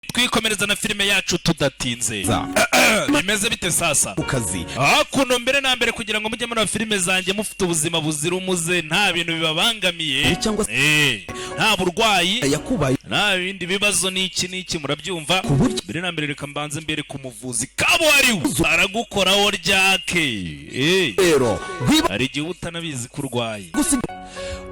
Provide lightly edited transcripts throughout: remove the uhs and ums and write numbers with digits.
twikomereza na filime yacu tudatinze. Bimeze bite sasa ukazi kuno mbere na mbere kugira ngo mujye muri filime zanjye mufite ubuzima buzira umuze, nta bintu bibabangamiye cyangwa nta burwayi yakubaye nta bindi bibazo n'iki murabyumva. Mbere na mbere reka mbanze mbere ku muvuzi kabuhariwe aragukoraho ryake rero hari igihe utanabizi ko urwaye.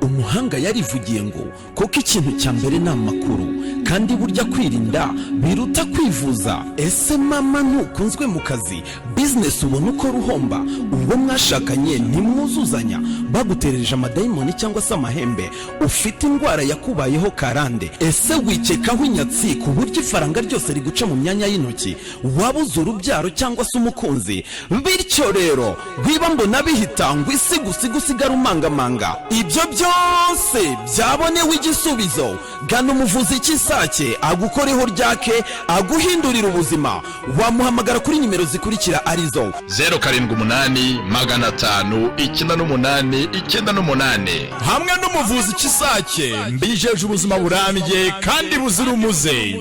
umuhanga yarivugiye ngo koko ikintu cya mbere ni amakuru, kandi burya kwirinda biruta kwivuza. ese mama ntukunzwe mu kazi, bizinesi ubona uko ruhomba, ubwo mwashakanye ntimwuzuzanya, baguterereje amadayimoni cyangwa se amahembe, ufite indwara yakubayeho karande, ese wikekaho inyatsi ku buryo ifaranga ryose riguca mu myanya y'intoki, wabuze urubyaro cyangwa se umukunzi. bityo rero wiba mbona bihita ngo isi gusigara umangamanga. ibyo byose byabonewe igisubizo. gana umuvuzi cy'isake agukoreho ryake, aguhindurira ubuzima. wamuhamagara kuri nimero zikurikira arizo 078 hamwe n'umuvuzi cy'isake mbijeje ubuzima burambye kandi buzira umuze.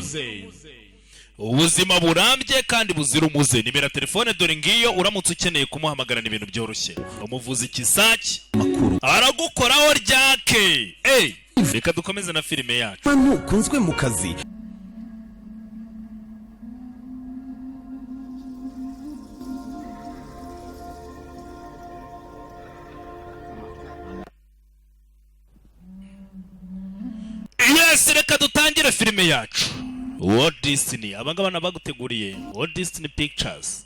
ubuzima burambye kandi buzira umuze. nimero ya telefone dore ngiyo, uramutse ukeneye kumuhamagara ni ibintu byoroshye. umuvuzi kisaki aragukoraho ryake. reka dukomeze na filime yacu. ntukunzwe mu kazi. yes, reka dutangire filime yacu. Walt Disney abangabana baguteguriye Walt Disney Pictures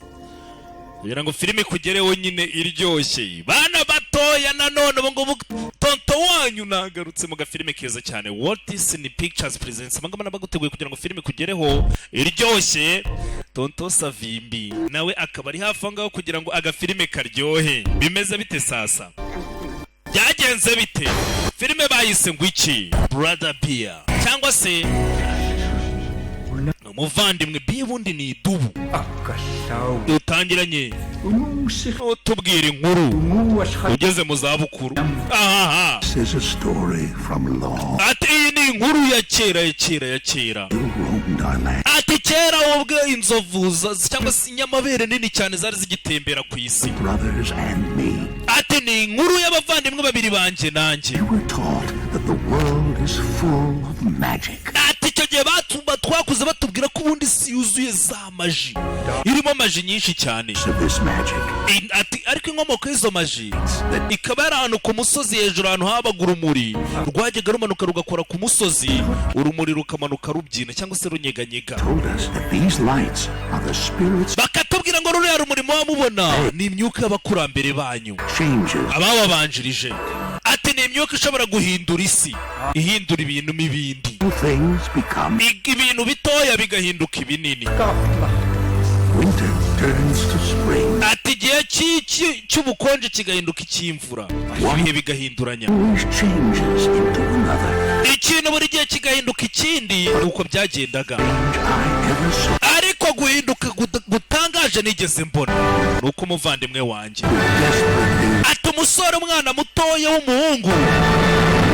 kugira ngo filime kugereho nyine iryoshye. bana batoya nanone ngo tonto wanyu nagarutse mu gafilime keza cyane. Walt Disney Pictures presents abangabana baguteguye kugira ngo filime kugereho iryoshye. tonto Savimbi nawe akaba ari hafi ngaho kugira ngo agafilime karyohe. bimeze bite sasa, byagenze bite? filime bayise ngo iki? Brother Bear cyangwa se umuvandimwe Bear, ubundi ni idubu. dutangiranye tubwira inkuru ugeze mu zabukuru. ati iyi ni inkuru ya kera. ati kera ubwo inzovu cyangwa se inyamabere nini cyane zari zigitembera ku isi. ati ni inkuru y'abavandimwe babiri banjye nanjye. ati icyo gihe twakuze batubwira ko ubundi isi yuzuye za maji, irimo maji nyinshi cyane. ati ariko inkomoko y'izo maji ikaba yari ahantu ku musozi hejuru, ahantu habaga urumuri rwajyaga rumanuka rugakora ku musozi, urumuri rukamanuka rubyina cyangwa se runyeganyega. bakatubwira ngo ruriya rumuri muba mubona ni imyuka y'abakurambere banyu, abababanjirije. ati ni imyuka ishobora guhindura isi, ihindura ibintu n'ibindi, ibintu bitoya bigahinduka ibinini. ati igihe cy'ubukonje kigahinduka icy'imvura, ibihe bigahinduranya. ikintu buri gihe kigahinduka ikindi, nuko byagendaga. ariko guhinduka gutangaje nigeze mbona nuko umuvandimwe wanjye, ati umusore, umwana mutoya w'umuhungu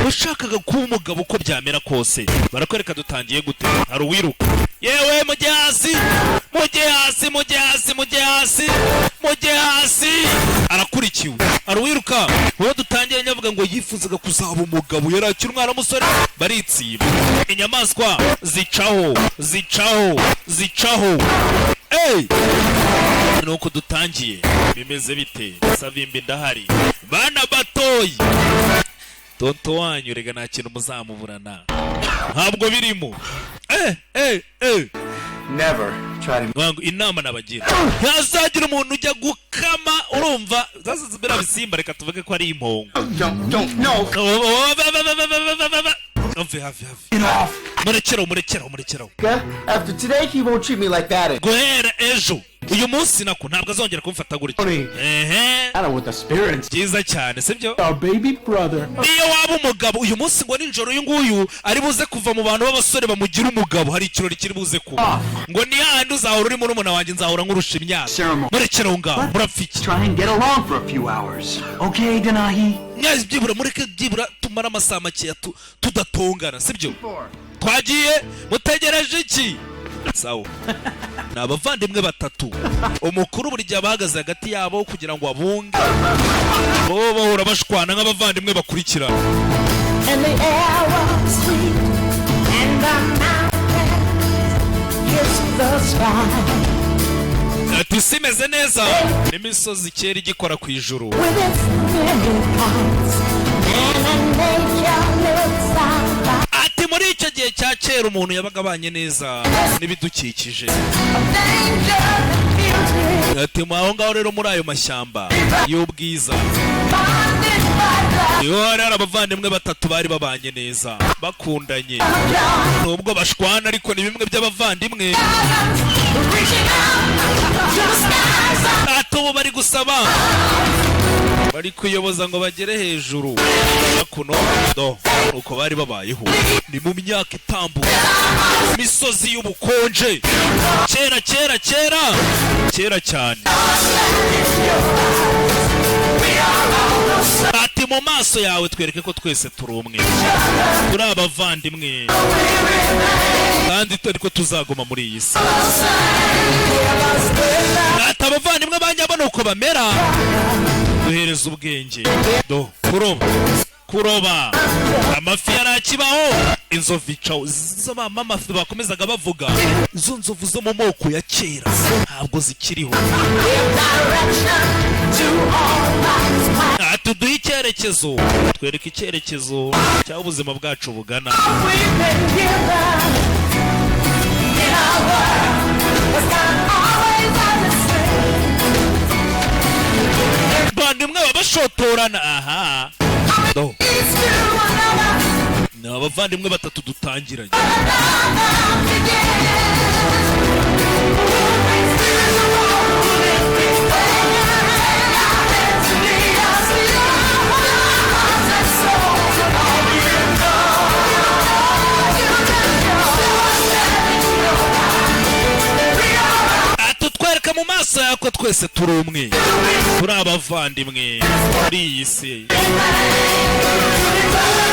ushakaga kuba umugabo uko byamera kose. barakwereka dutangiye gute. hari uwiruka, yewe mujye hasi, arakurikiwe. hari uwiruka, uwo dutangiye nyavuga ngo yifuzaga kuzaba umugabo, yari akiri umwana w'umusore. baritsiba, inyamaswa zicaho. nuko dutangiye. bimeze bite? Savimbi ndahari. bana batoyi, tonto wanyu rega nta kintu muzamuburana, ntabwo birimo. Never try to wangu inama nabagira, ntazagira umuntu ujya gukama. urumva zazibira bisimba, reka tuvuge ko ari impongo. no. hafi Get off. murekeraho. After today, he won't treat me like that. guhera ejo uyu munsi nako ntabwo azongera kumfata gutya. I don't want the spirits. byiza cyane sibyo? Our baby brother. niyo waba umugabo uyu munsi ngo nijoro uyu nguyu ari buze kuva mu bantu b'abasore bamugira umugabo, hari ikirori kiri buze kuba. ngo ni hahandi uzahora urimo n'umuntu wanjye, nzahora nkurusha imyaka. murekeraho ngaho, murapfiki. Try and get along for a few hours. Okay, Denahi? nyazi byibura mureke byibura tumara amasaha makeya tudatongana sibyo? twagiye, mutegereje iki? sawa ni abavandimwe batatu umukuru buri gihe abahagaze hagati yabo kugira ngo abunge bo bahora bashwana nk'abavandimwe bakurikirana. And the air was sweet, and the mountains kissed the sky. ati isi imeze neza n'imisozi kera igikora ku ijuru. With its many kinds, man and nature lived side by ati muri icyo gihe cya kera umuntu yabaga abanye neza n'ibidukikije. danger and beauty, ati aho ngaho rero muri ayo mashyamba y'ubwiza bonded by love. niho hari abavandimwe batatu bari babanye neza bakundanye nubwo bashwana ariko ni bimwe by'abavandimwe. Reaching out to the skies, ati ubu bari gusaba bari kuyoboza ngo bagere hejuru hakuno uko bari babayeho ni mu myaka itambuka imisozi y'ubukonje kera cyane. ati mu maso yawe twereke ko twese turi umwe turi abavandimwe kandi ariko tuzaguma muri iyi si. ati abavandimwe banyabona uko bamera duhereza ubwenge kuroba amafi yarakibaho inzovu icaho zo amafi bakomezaga bavuga izo nzovu zo mu moko ya kera ntabwo zikiriho. tuduhe icyerekezo twereke icyerekezo cy'aho ubuzima bwacu bugana. we've been given in our world was not always on the street. bandimwe babashotorana aha It's to another, ni abavandimwe batatu dutangiranye. another atutwereka mu maso yako twese turi umwe turi abavandimwe muri iyi si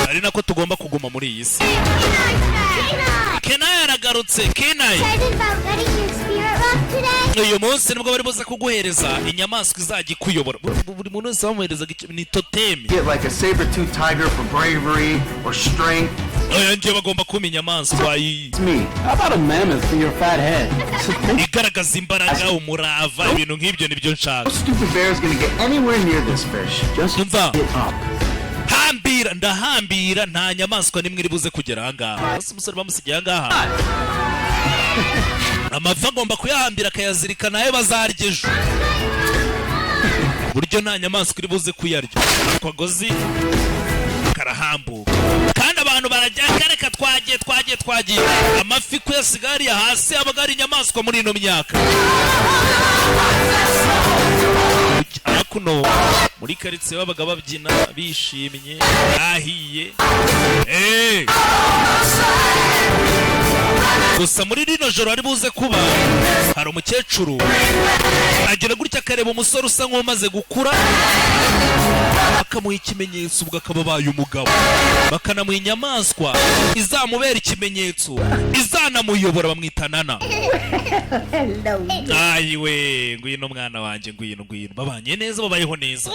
ari nako tugomba kuguma muri iyi si. Kenai aragarutse. Kenai uyu munsi nibwo bari buze kuguhereza inyamaswa izajya ikuyobora buri muntu wese bamuhereza ni totemi. Get like a saber-tooth tiger for bravery or strength. oya ngiye bagomba kuma inyamaswa It's me. How about a mammoth for your fat head? igaragaza imbaraga umurava ibintu nk'ibyo nibyo nshaka. No stupid bear is gonna get anywhere near this fish. Just Umva. get up. ndahambira nta nyamaswa nimwe iri buze kugera ahangaha. ese umusore bamusigiye ahangaha amavi agomba kuyahambira akayazirika nayo bazarya ejo buryo nta nyamaswa iri buze kuyarya akagozi karahambuka kandi abantu barajya reka twagiye amafi kuyasiga hariya hasi abaga ari inyamaswa muri ino myaka. kuno muri karitsiye babaga babyina bishimye ahiye gusa muri rino joro ari buze kuba hari umukecuru agira gutya akareba umusore usa nk'umaze gukura bakamuha ikimenyetso ubwo akaba abaye umugabo bakanamuha inyamaswa izamubera ikimenyetso izanamuyobora bamwita Nana. ayiwe ngwino mwana wanjye ngwino babanye neza babayeho neza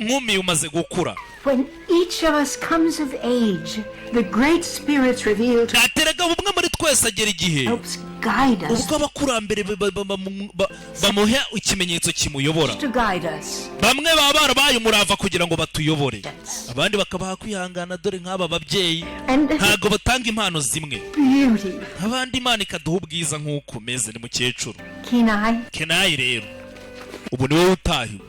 nkumi umaze gukura. When each of us comes of age, the great spirits revealed ateraga bumwe muri twese agera igihe helps guide us. ubwo abakurambere bamuha ikimenyetso kimuyobora. To guide us. bamwe baba barabaye umurava kugira ngo batuyobore abandi bakabaha kwihangana dore nk'aba babyeyi And ntago batanga impano zimwe beauty. abandi Imana ikaduha ubwiza nk'uko umeze ni mukecuru. Kenai rero ubu ni wowe utahiwe.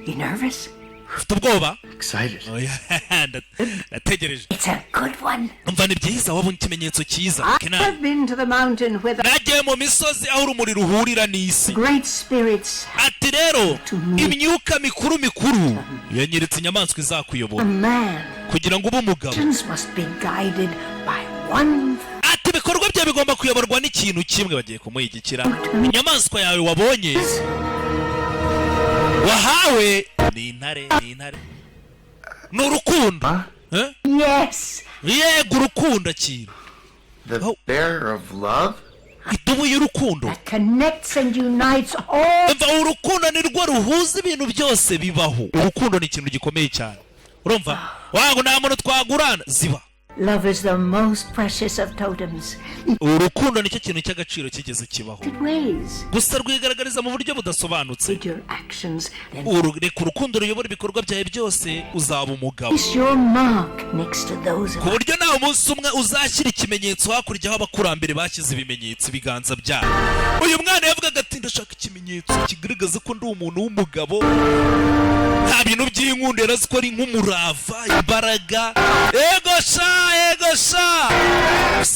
You nervous? ufite ubwoba? Excited. ndategereje. It's a good one. umva ni byiza wabonye ikimenyetso cyiza. I've been to the mountain where the nagiye mu misozi aho urumuri ruhurira n'isi. great spirits. ati rero imyuka mikuru yanyeretse inyamaswa A izakuyobora man kugira ngo ube umugabo. must be guided by one. ati ibikorwa byawe bigomba kuyoborwa n'ikintu kimwe. bagiye kumuyigikira inyamaswa yawe wabonye wahawe ni intare ni urukundo. Yes. yego urukundo kintu. The bear of love? idubu y'urukundo that connects and unites all. umva urukundo ni rwo ruhuza ibintu byose bibaho. Urukundo ni ikintu gikomeye cyane, urumva wangu nta muntu twagurana ziba. Love is the most precious of totems. Urukundo nicyo kintu cy'agaciro kigeze kibaho, It ways gusa rwigaragariza mu buryo budasobanutse. with your actions. Then Reka urukundo ruyobora ibikorwa byawe byose, uzaba umugabo place your mark next to those of ku buryo nawe umunsi umwe uzashyira ikimenyetso hakurya aho abakurambere bashyize ibimenyetso ibiganza byabo. Uyu mwana yavugaga ati ndashaka ikimenyetso kigaragaza ko ndi umuntu w'umugabo, nta bintu by'inkundo, yarazi ko ari nk'umurava, imbaraga. Ego sha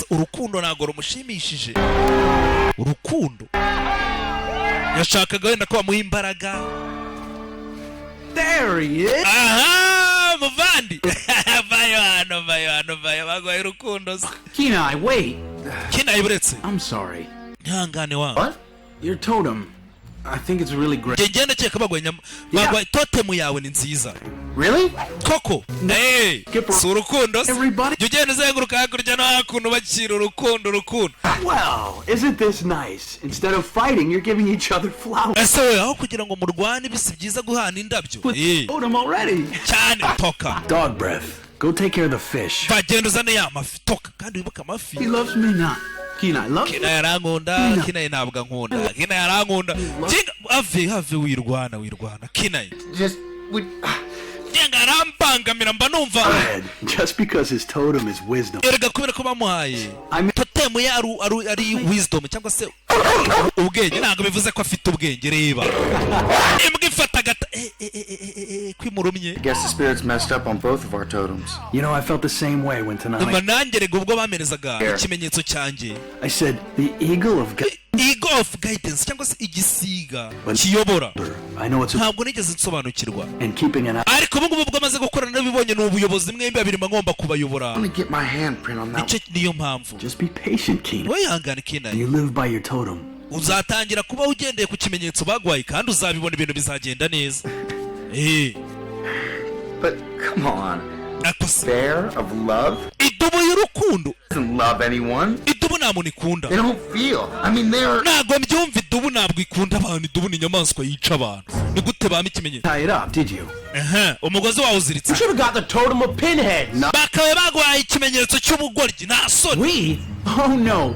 urukundo ntabwo rumushimishije. Urukundo yashakaga wenda ko bamuha imbaraga. There he is. Aha muvandi vayo hano bagwaye urukundo. Kenai, wait. Kenai buretse I'm sorry. ntihangane wangu. What? Your totem. I think it's really great. Ngenda cyeka bagwaye totemu yawe ni nziza Really? koko. Si urukundo se? Everybody. Jya ugenda uzenguruka hakurya no hakuno bakira urukundo. Well, isn't this nice? Instead of fighting, you're giving each other flowers. Ese we aho kugira ngo murwane bisi byiza guhana indabyo With totem already. cyane. Toka Dog breath. Go take care of the fish. bagenda uzane ya mafi. Toka kandi wibuka amafi. He loves me not. Kenai, love me. Kina yarankunda, Kina ntabwo ankunda. Kina yarankunda. Have wirwana. Kina Just we. Yenga arambangamira mba numva. Ed, just because his totem is wisdom. Erega kubera ko bamuhaye I mean, totemu ye ari wisdom cyangwa se ubwenge, ntabwo bivuze ko afite ubwenge. Reba imbwa ifata agata kwimurumye. I guess the spirits messed up on both of our totems. you know, I felt the same way when Umva tonight nanjye rega ubwo bamenezaga ikimenyetso cyanjye I said the eagle of God. Eagle of guidance cyangwa se igisiga kiyobora. I know it's a, Ntabwo nigeze nsobanukirwa, and keeping an eye. ariko ubu ngubu bwo amaze gukora nabibonye ni ubuyobozi mwembi babiri ngomba kubayobora. Let me get my handprint on that. Nicyo niyo mpamvu Just be patient, Kenai. wihangane Kina, You live by your totem. uzatangira kuba ugendeye ku kimenyetso bagwaye kandi uzabibona ibintu bizagenda neza. But come on. Akose Bear of love idubu y'urukundo, doesn't love anyone. idubu nta muntu ikunda. They don't feel. I mean, they're. Ntabwo mbyumva, idubu ntabwo ikunda abantu. Idubu ni inyamaswa yica abantu. Ni gute bama ikimenyetso? Tie it up, did you? Umugozi wawe uziritse. Should have got the totem of pinheads. Bakawe bagwaye ikimenyetso cy'ubugoryi. Nta soni. We? Oh no.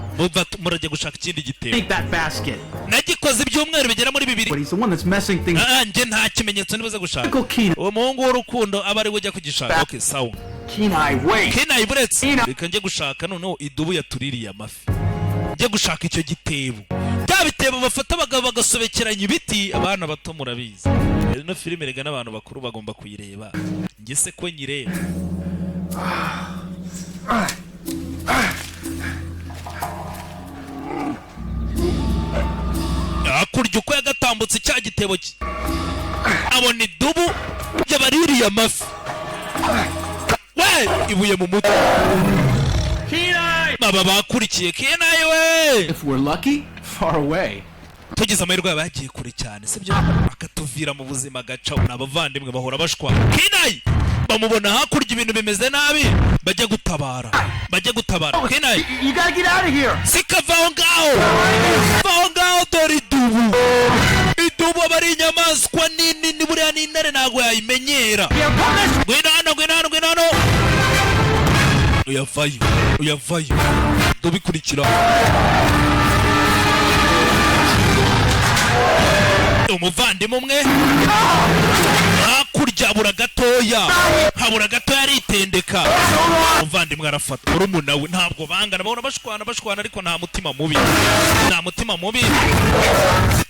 Murajya gushaka ikindi gitebo. Take that basket. Nagikoze ibyumweru bigera muri 2. But he's the one that's messing things. Njye nta kimenyetso nibuze gushaka. Uncle Kenai. Uwo muhungu w'urukundo aba ari we ujya kugishaka. Okay, sawa. Kenai, wait. Kina iburetse. Reka njye gushaka noneho idubu yatuririye amafi. Njye gushaka icyo gitebo. Bya bitebo bafata abagabo bagasobekeranya ibiti. Abana bato murabizi. No filime rega n'abantu bakuru bagomba kuyireba. Njye se ko nyireba. Hakurya uko yagatambutse cya gitebo abona idubu yabaririye amafi. Ibuye mu mutwe. Baba bakurikiye Kenai we. If we're lucky, far away. Tugize amahirwe bagiye kure cyane sibyo, akatuvira mu buzima gaca. N'abavandimwe bahora bashwa. Kenai bamubona hakurya ibintu bimeze nabi, bajya gutabara. Kenai, You gotta get out of here. sikava aho ngaho dore idubu. Idubu aba ari inyamaswa nini, ni buriya n'intare ntabwo yayimenyera. Ngwino hano. Uyavayo tubikurikira. Umuvandimwe umwe hakurya habura gatoya aritendeka. Umuvandimwe arafata urumuna we, ntabwo bangana, babona bashwana ariko nta mutima mubi.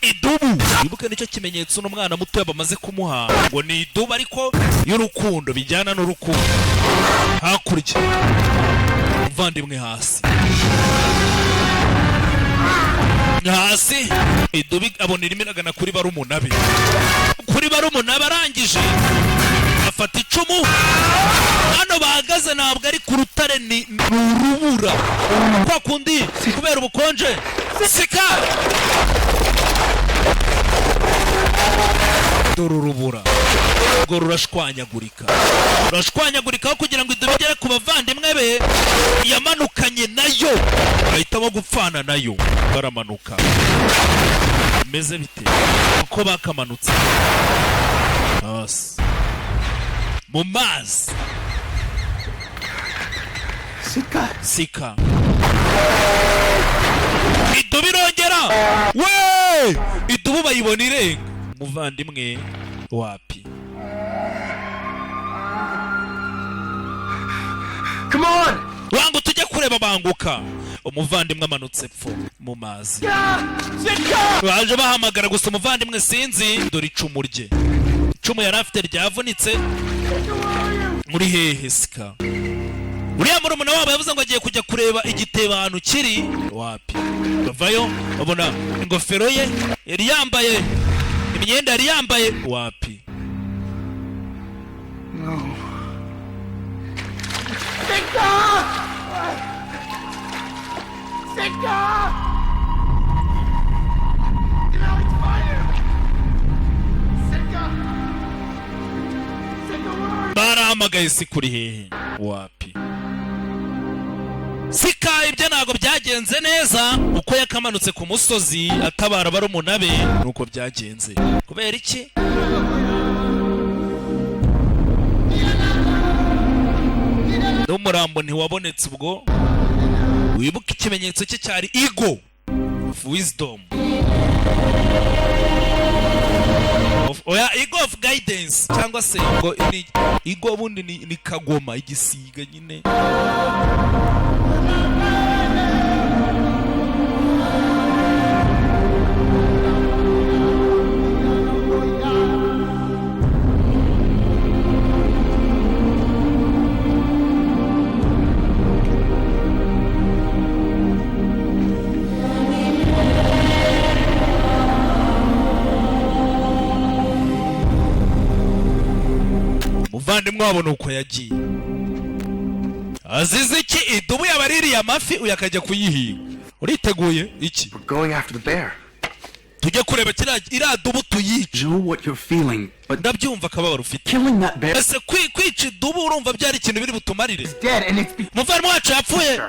Idubu wibuke nicyo kimenyetso n'umwana muto bamaze kumuha ngo ni idubu ariko y'urukundo, bijyana n'urukundo. Hakurya umuvandimwe hasi idubu abona irimo iragana kuri barumuna be. Arangije afata icumu. Hano bahagaze ntabwo ari ku rutare, ni urubura kwa kundi kubera ubukonje. Sika dore urubura urwo rurashwanyagurikaho kugira ngo idubu igere ku bavandimwe be yamanukanye nayo bahitamo gupfana nayo baramanuka bimeze bite uko bakamanutse hasi mu mazi sika idubu irongera we idubu bayibona irenga umuvandimwe wapi Come on! wangu tujye kureba banguka umuvandimwe amanutse pfo mu mazi baje bahamagara gusa umuvandimwe sinzi dore icumu rye icumu yari afite ryavunitse muri hehe sika uriya murumuna wabo yavuze ngo agiye kujya kureba igitebo ahantu kiri wapi bavayo babona ingofero ye yari yambaye imyenda yari yambaye wapi barahamagaye sika uri hehe wapi sika ibyo ntabwo byagenze neza uko yakamanutse ku musozi atabara barumuna be nuko byagenze kubera iki n'umurambo ntiwabonetse ubwo wibuka ikimenyetso cye cyari ego of wisdom ego of guidance cyangwa se ngo ego bundi ni kagoma igisiga nyine umuvandimwe wabo nuko yagiye azize iki idubu yabaririye amafi uyu akajya kuyihinga uriteguye iki We're going after the bear. tujye kureba iriya dubu tuyice Know what you're feeling, but ndabyumva akababaro ufite killing that bear ese kwica idubu urumva byari ikintu biri butumarire is dead, and it's umuvandimwe wacu yapfuye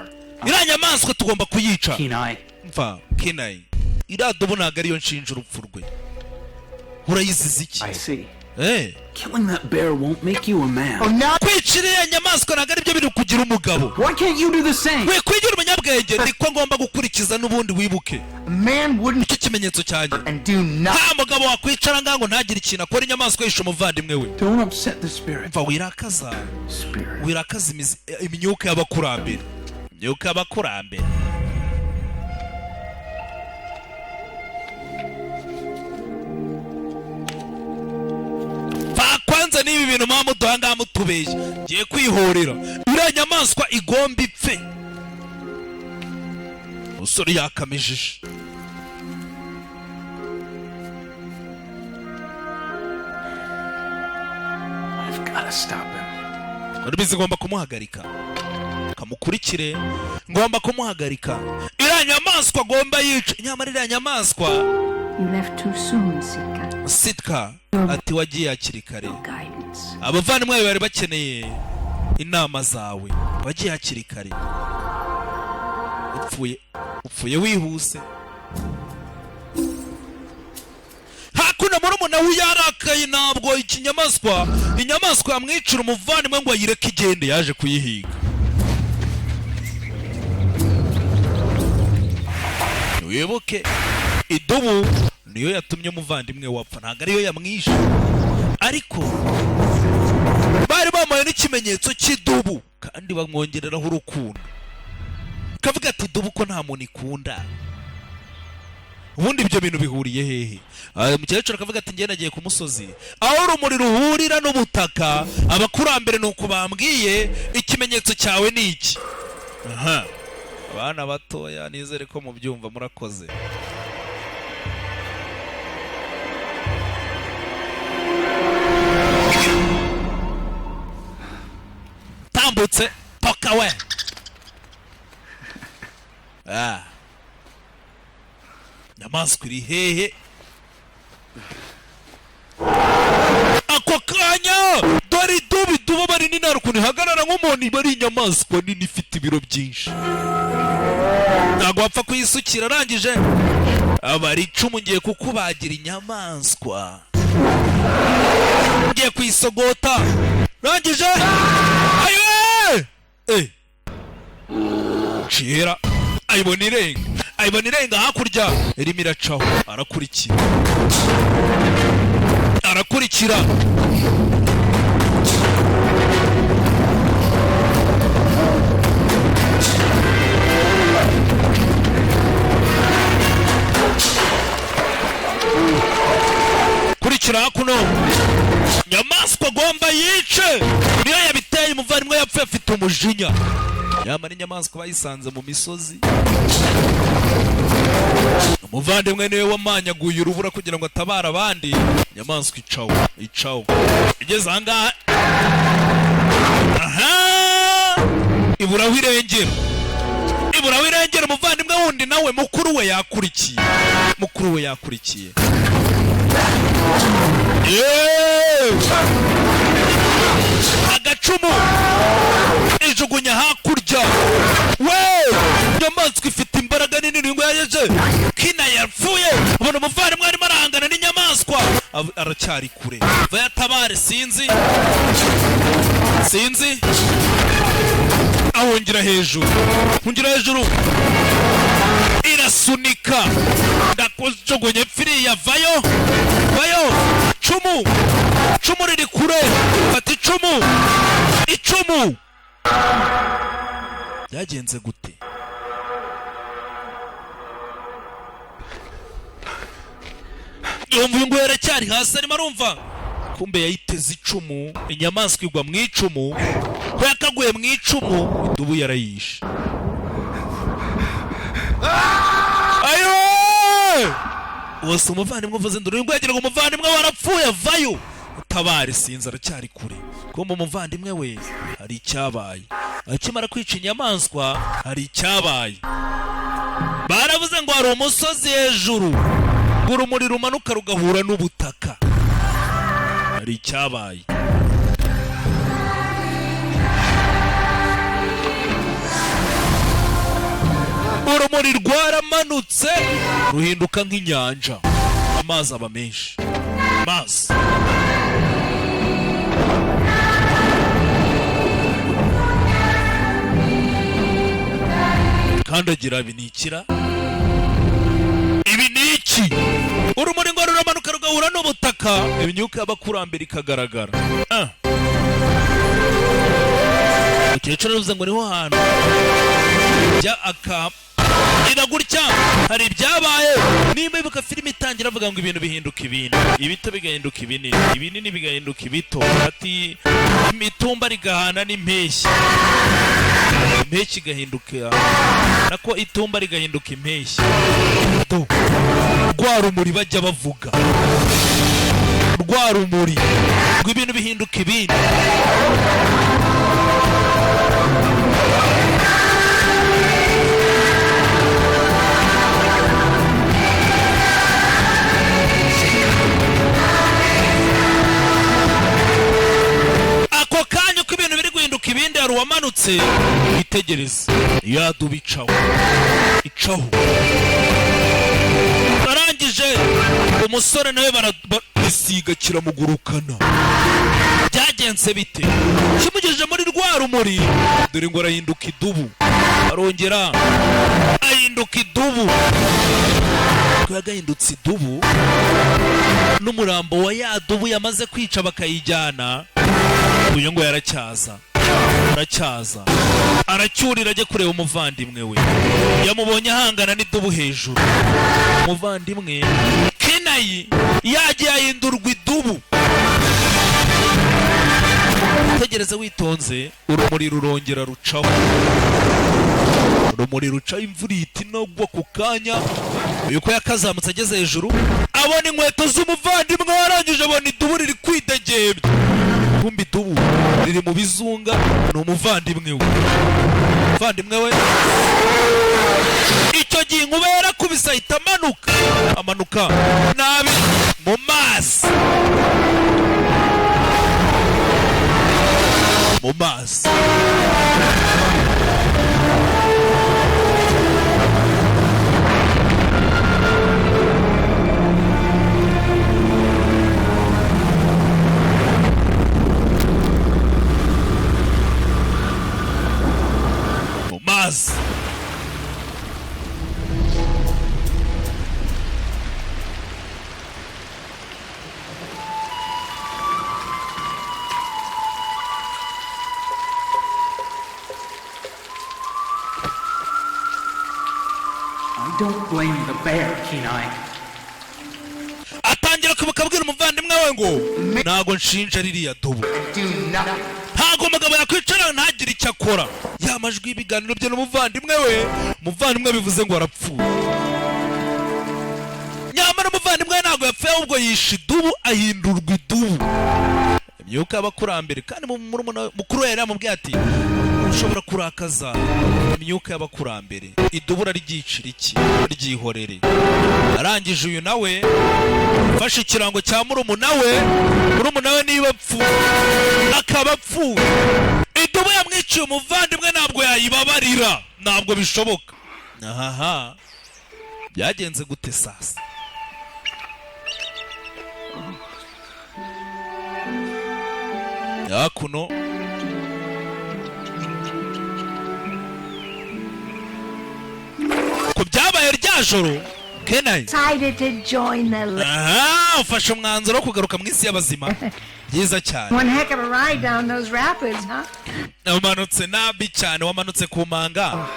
iriya nyamaswa tugomba kuyica Kenai. mva Kenai iriya dubu ntabwo ariyo nshinja urupfu rwe urayizize iki I see. Killing that bear won't make you a man. kwica iriya nyamaswa ntabwo aribyo biri kugira umugabo Why can't you do the same? kwigira umunyabwenge niko ngomba gukurikiza n'ubundi wibuke A man wouldn't nicyo kimenyetso cyanjye and do nothing. nta mugabo wakwicara ngaho ntagire ikintu akora inyamaswa yishe umuvandimwe we Don't upset the spirit. mva wirakaza Spirit. wirakaza imyuka y'abakurambere imyuka y'abakurambere kwanza n'ibi bintu mama muduha ngaha mutubeshya ngiye kwihorera iriya nyamaswa igomba ipfe umusore yakamijije I've gotta stop him. urabizi ngomba kumuhagarika kamukurikire ngomba kumuhagarika iriya nyamaswa agomba yica nyamara iriya nyamaswa You left too soon, Sika. sitka ati wagiye hakiri kare Guidance. abavandimwe bari bakeneye inama zawe wagiye hakiri kare upfuye wihuse hakuno murumuna we yarakaye ntabwo inyamaswa yamwicira umuvandimwe ngo ayireke igende yaje kuyihiga wibuke idubu niyo yatumye umuvandimwe wapfa ntabwo ariyo yamwishe ariko bari bamuhaye n'ikimenyetso cy'idubu kandi bamwongereraho urukundo kavuga ati dubu ko nta muntu ikunda ubundi ibyo bintu bihuriye hehe umukecuru akavuga ati njye nagiye ku musozi aho urumuri ruhurira n'ubutaka abakurambere ni uko bambwiye ikimenyetso cyawe ni iki aha abana batoya nizere ko mubyumva murakoze tambutse toka we nyamaswa iri hehe ari nini hari ukuntu ihagarara nk'umuntu iba ari inyamaswa nini ifite ibiro byinshi ntabwo wapfa kuyisukira arangije aba ari icumu ngiye kukubagira inyamaswa ngiye kuyisogota arangije ayiwe cira ayibona irenga hakurya irimo iracaho arakurikira kurikira hakuno nyamaswa agomba yice niyo yabiteye umuvandimwe yapfuye afite umujinya yamara inyamaswa bayisanze mu misozi umuvandimwe niwe wamanyaguye urubura kugira ngo atabare abandi inyamaswa icaho igeze ahangaha iburaho irengero umuvandimwe wundi nawe mukuru we yakurikiye agacumu ijugunya hakurya inyamaswa ifite imbaraga nini ngo yaje kina yapfuye ubona umuvandimwe arimo arahangana n'inyamaswa aracyari kure vayatabare sinzi ahungira hejuru irasunika ndakujugunye pfiriya vayo cumu riri kure fata icumu byagenze gute yumva ngo yaracyari hasi arimo arumva kumbe yayiteze icumu inyamaswa igwa mu icumu ko yakaguye mu icumu idubu yarayishe wose umuvandimwe uvuze nduru ngo yagira ngo umuvandimwe warapfuye vayo utabare sinzi aracyari kure kumbe umuvandimwe we hari icyabaye akimara kwica inyamaswa hari icyabaye baravuze ngo hari umusozi hejuru ngo urumuri rumanuka rugahura n'ubutaka hari icyabaye urumuri rwaramanutse ruhinduka nk'inyanja amazi aba menshi kandagira binikira ibiniki urumuri ngo ruramanuka rugahura n'ubutaka imyuka y'abakurambere ikagaragara ukecuru aravuze ngo niho hantu ira gutya hari ibyabaye nimba ibuka filime itangira avuga ngo ibintu bihinduka ibintu ibito bigahinduka ibinini ibinini bigahinduka ibito ati imitumba rigahana n'impeshyi igahinduka nako itumba rigahinduka impeshyi rwa rumuri bajya bavuga rwa rumuri ngo ibintu bihinduka ibindi ako kanya uko ibintu biri guhinduka ibindi hari uwamanutse witegereza yaduba icaho arangije umusore nawe barisiga kiramugurukana byagenze bite kimugejeje muri rwa rumuri dore ngo arahinduka idubu arongera ahinduka idubu ko yagahindutse idubu n'umurambo wa ya dubu yamaze kwica bakayijyana uyu ngo aracyaza aracyurira ajya kureba umuvandimwe we yamubonye ahangana n'idubu hejuru umuvandimwe Kenayi yagiye ahindurwa idubu tegereza witonze urumuri rurongera rucaho imvura ihita inagwa ku kanya yuko yakazamutse ageze hejuru abona inkweto z'umuvandimwe warangije abona idubu riri kwidegebya kumbi idubu riri mu bizunga ni umuvandimwe we icyo gihe inkuba yarakubise ahita amanuka nabi mu mazi Don't blame the bear, Kenai. atangira kubabwira umuvandimwe we ngo ntago nshinja ririya dubu, Do nothing. ntago umugabo yakwicara ntagire icyo akora. Ya majwi y'ibiganiro bye n'umuvandimwe we, umuvandimwe bivuze ngo arapfuye. Nyamara umuvandimwe we ntago yapfuye, ahubwo yishe idubu ahindurwa idubu. Imyuka y'abakurambere, kandi mukuru we yari yamubwiye ati ushobora kurakaza imyuka y'abakurambere, idubu uraryicira iki, ryihorere. Arangije uyu nawe fashe ikirango cya murumuna we niba apfuye akaba apfuye, idubu yamwiciye umuvandimwe ntabwo yayibabarira, ntabwo bishoboka. Ahaha, byagenze gute sasa? Yakuno ku byabaye rya joro, Kenai Decided to join the ufashe umwanzuro wo kugaruka mu isi y'abazima. Byiza cyane. one heck of a ride down those rapids, huh? Wamanutse nabi cyane, wamanutse ku manga.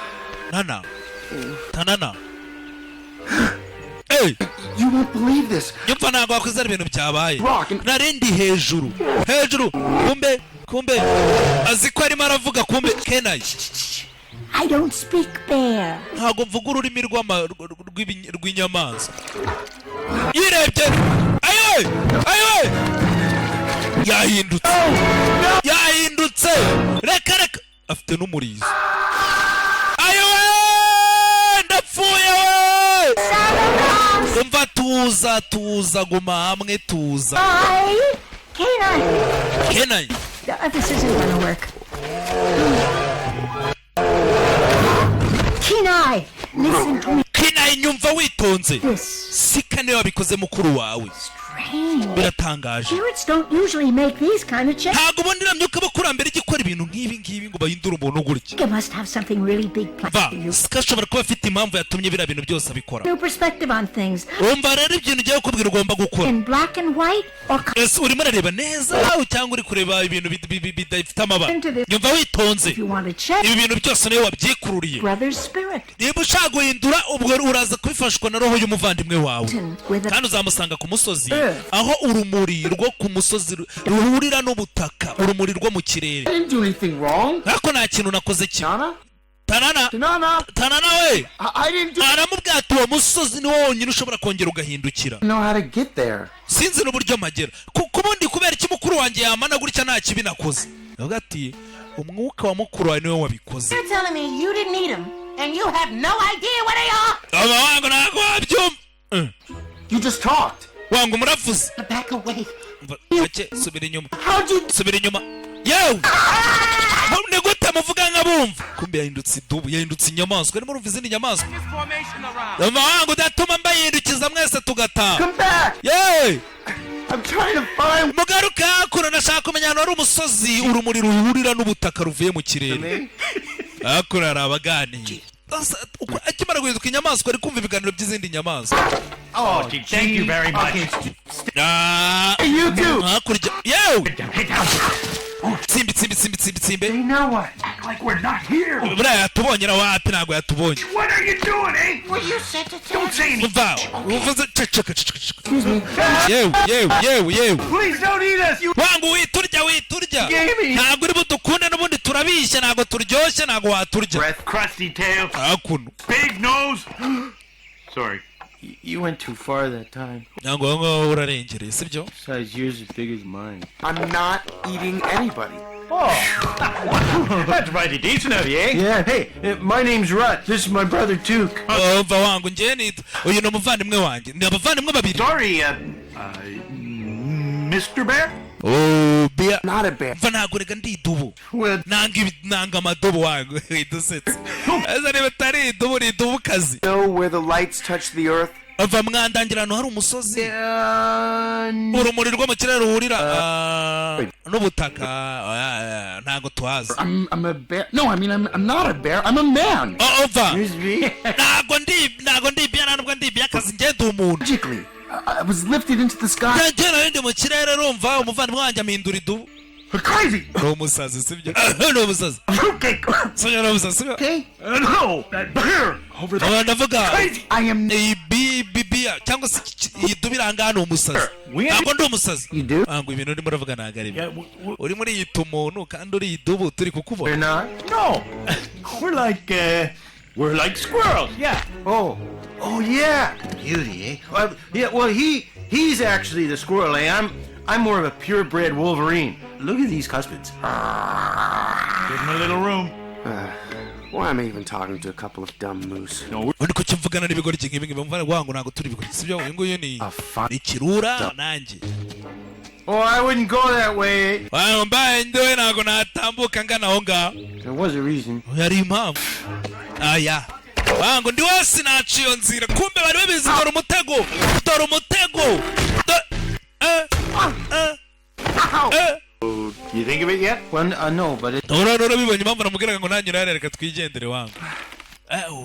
Tanana. Hey, You won't believe this. nyumva ntabwo wakwizera ibintu byabaye. Rock and- Narendi hejuru, kumbe azi ko arimo aravuga, kumbe Kenai I don't speak bear. ntabwo mvuga ururimi rw'inyamaswa. Yirebye, ayiwe yahindutse, reka afite n'umurizo. Ayiwe ndapfuye we. Umva, tuza guma hamwe, tuza. Kenai This isn't gonna work. Kenai, listen to me. Kenai, nyumva witonze. This Sika niwe wabikoze mukuru wawe. strange. Biratangaje. Spirits don't usually make these kind of changes. Ntabwo ubundi myuka abakurambere igikora ibintu nk'ibi ngo bahindure umuntu gutya. You must have something really big planned Va, for you. Sika ashobora kuba afite impamvu yatumye biriya bintu byose abikora. New perspective on things. Umva rero ibintu ugiye kukubwira ugomba gukora. In black and white or color. Ese urimo urareba neza cyangwa uri kureba ibintu bidafite amabara? Nyumva witonze. If you want to check Ibi bintu byose niwe wabyikururiye. brother's spirit. Niba ushaka guhindura, ubwo uraza kubifashwa na roho y'umuvandimwe wawe, With a kandi uzamusanga ku musozi, aho urumuri rwo ku musozi ruhurira n'ubutaka, urumuri rwo mu kirere. I didn't do anything wrong. Ariko nta kintu nakoze kimwe. Tanana? Tanana we I didn't do. aramubwira ati uwo musozi ni wo wonyine ushobora kongera ugahindukira. I know how to get there. Sinzi n'uburyo magera ku bundi, kubera iki mukuru wanjye yamana gutya nta kibi nakoze. Avuga ati umwuka wa mukuru wawe niwe wabikoze. You're telling me you didn't need them, and you have no idea where they are? Aba wangu ntabwo wabyumva. You just talked. Wangu muravuze. Back away. Gake, subira inyuma. How'd you? Subira inyuma. Yewe ni gute muvuga nk'abumva? Kumbe yahindutse idubu, yahindutse inyamaswa. Arimo urumva izindi nyamaswa. Aba wangu udatuma mbahindukiza mwese tugataha. Come back. Yewe I'm trying to find. mugaruka hakuno, nashaka kumenya ahantu hari umusozi urumuri ruhurira n'ubutaka ruvuye mu kirere. Hakuno hari abaganiye. Akimara guhinduka inyamaswa ari kumva ibiganiro by'izindi nyamaswa. Oh, thank you very much. You too. Hakurya yewe Hey, down. tsimbe. You know what? Act like we're not here. Buriya yatubonye na wapi? Ntabwo yatubonye. What are you doing, eh? Well, you said to tell Don't say anything. Umva uvuze ceceka. Yewe Please don't eat us. You wangu witurya. gave me. Ntabwo uri budukunda n'ubundi turabishya, ntabwo turyoshye, ntabwo waturya. Breath, crusty tail, Hakuno big nose. Sorry. You went too far that time. ntabwo aho ngaho urarengereye, sibyo? Besides, yours is big as mine. I'm not eating anybody. That's mighty decent of you, eh? Yeah, hey, my name's Rut. This is my brother Duke. Umva wangu, njye nitwa uyu ni umuvandimwe wanjye, ni abavandimwe babiri. Sorry, Mr. Bear? Oh, bia. Not a bear. Umva ntabwo reka ndi idubu. Well, Nanga amadubu wangu. Idusetse. Ese niba utari idubu ni idubukazi. Know where the lights touch the earth? Umva mwandangira ahantu hari umusozi. Urumuri rwo mu kirere ruhurira n'ubutaka, ntabwo tuhazi. I'm a bear. No, I mean I'm not a bear. I'm a man. Umva Excuse me. ntabwo ndi bia, ntabwo ndi bia kazi, njye ndi umuntu. Magically, I was lifted into the sky. Njye narindi mu kirere, rumva umuvandimwe wanjye amindura idubu. Crazy. ni umusazi sibyo ni umusazi Okay. sibyo ni umusazi sibyo Okay? No. That bear. Over there. aba ndavuga Crazy. I am. iyi bibiya cyangwa se iyi dubu iranga ni umusazi ntabwo ndi umusazi You do? ntabwo ibintu urimo uravuga ntabwo ari Yeah, byo uri muri yita umuntu kandi uri idubu turi You're kukubona not? No. We're like squirrels. Yeah. Oh. Oh, yeah. Beauty, eh? Yeah, well, he's actually the squirrel, eh? I'm more of a purebred Wolverine. Look at these cuspids. Give him a little room. Why am I even talking to a couple of dumb moose? undi ko kimvugana n'ibigori iki nk'ibi bamuvana wangu ntabwo turi bigori sibyo uyu nguyu ni ikirura nanjye Oh, I wouldn't go that way. wangu mbaye ndewe ntabwo natambuka ngana aho ngaho There was a reason. yari impamvu aya wangu ndi wese naciye iyo nzira kumbe bari babizi dore umutego dore umutego You think of it yet? Well, no, but it. urabona bibonye impamvu namubwiraga ngo ntanyure hariya reka twigendere wangu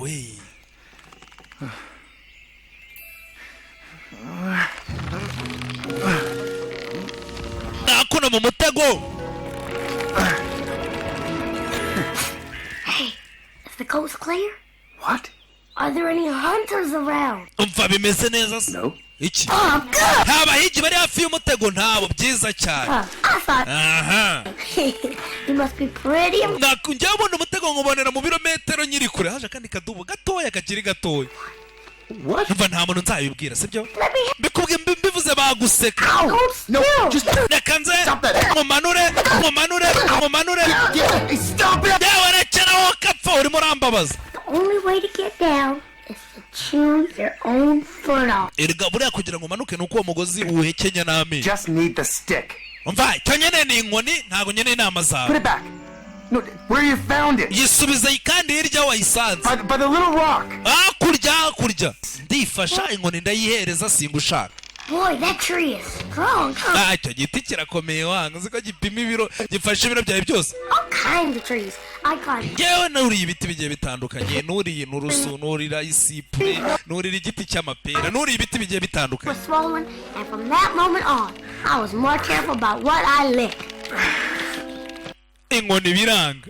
we nakuna mu mutego Is the coast clear? What? Are there any hunters around? umva bimeze neza se No. iki Oh, good. nta bahigi bari hafi y'umutego ntabo byiza cyane I thought aha you must be pretty. njya mbona umutego nkubonera mu birometero nyiri kure haje akandi kadubu gatoya kakiri gatoya What? umva nta muntu nzabibwira sibyo Let me mbikubwiye mbivuze baguseka hold No, still. just reka nze Stop that. nkumanure stop it! yewe rekeraho kapfa urimo urambabaza The only way to get down is to chew your own foot off. erega buriya kugira ngo umanuke ni uko uwo mugozi uwuhekenya n'amenyo Just need the stick. umva icyo nkeneye ni inkoni ntabwo nkeneye inama Put zawe it back. No, where you found it. yisubiza kandi hirya wayisanze By the little rock. hakurya ndifasha inkoni ndayihereza singushaka Boy, that tree is strong. icyo giti kirakomeye wanga uzi ko gipima ibiro gifashe ibiro byawe byose All kinds of trees. I climbed yewe nuriye ibiti bigiye bitandukanye nuriye inturusu nurira isipure nurira igiti cy'amapera nuriye ibiti bigiye bitandukanye was swollen, and from that moment on, I was more careful about what I licked. inkoni biranga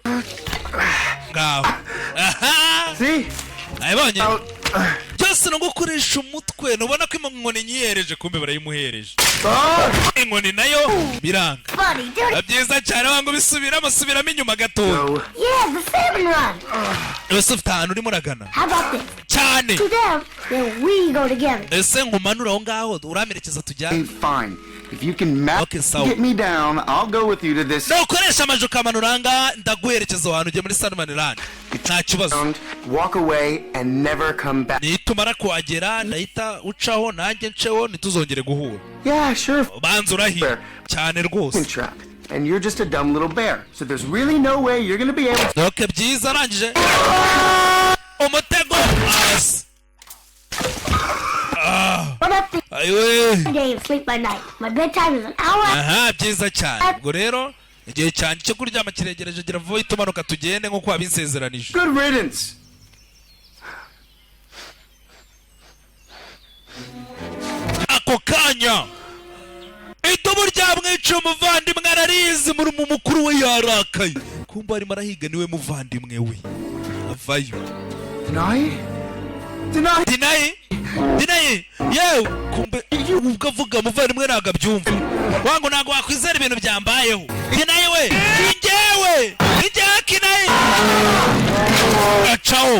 ngaho aha See? nayibonye Out. byose no gukoresha umutwe nubona ko inkoni nyihereje kumbe barayimuhereje inkoni nayo biranga Buddy, dude. byiza cyane wangu bisubiramo inyuma gatoya No. Yeah, the salmon run. ese ufite ahantu urimo uragana How about this? cyane To them, then we go together. ese nkumanura aho ngaho uramerekeza tujyane Hey, fine. If you can map Okay, so- get me down, I'll go with you to this nukoresha amajwi ukamanura aha ngaha ndaguherekeza ahantu ugiye muri Salman Land nta kibazo ground, walk away, and never come back. nitumara kuhagera ndahita ucaho nanjye nceho ntituzongere guhura Yeah, sure. banza urahira cyane rwose Trap. And you're just a dumb little bear. So there's really no way you're gonna be able to. doke byiza arangije umutego hasi What up the ayiwe day of sleep by night? My bedtime is an hour. aha byiza cyane ubwo rero igihe cyanjye cyo kuryama kiregereje gira vuba uhite umanuka tugende nk'uko wabinsezeranije Good riddance. ako kanya idubu ryamwica umuvandimwe ararizi muri mu mukuru we yarakaye kumva arimo arahiga niwe muvandimwe we avayo Deny? Deny? dinayi yewe kumbe ubwo avuga muvandimwe ntabwo abyumva wangu ntabwo wakwizera ibintu byambayeho dinayi we ingewe kinayi acaho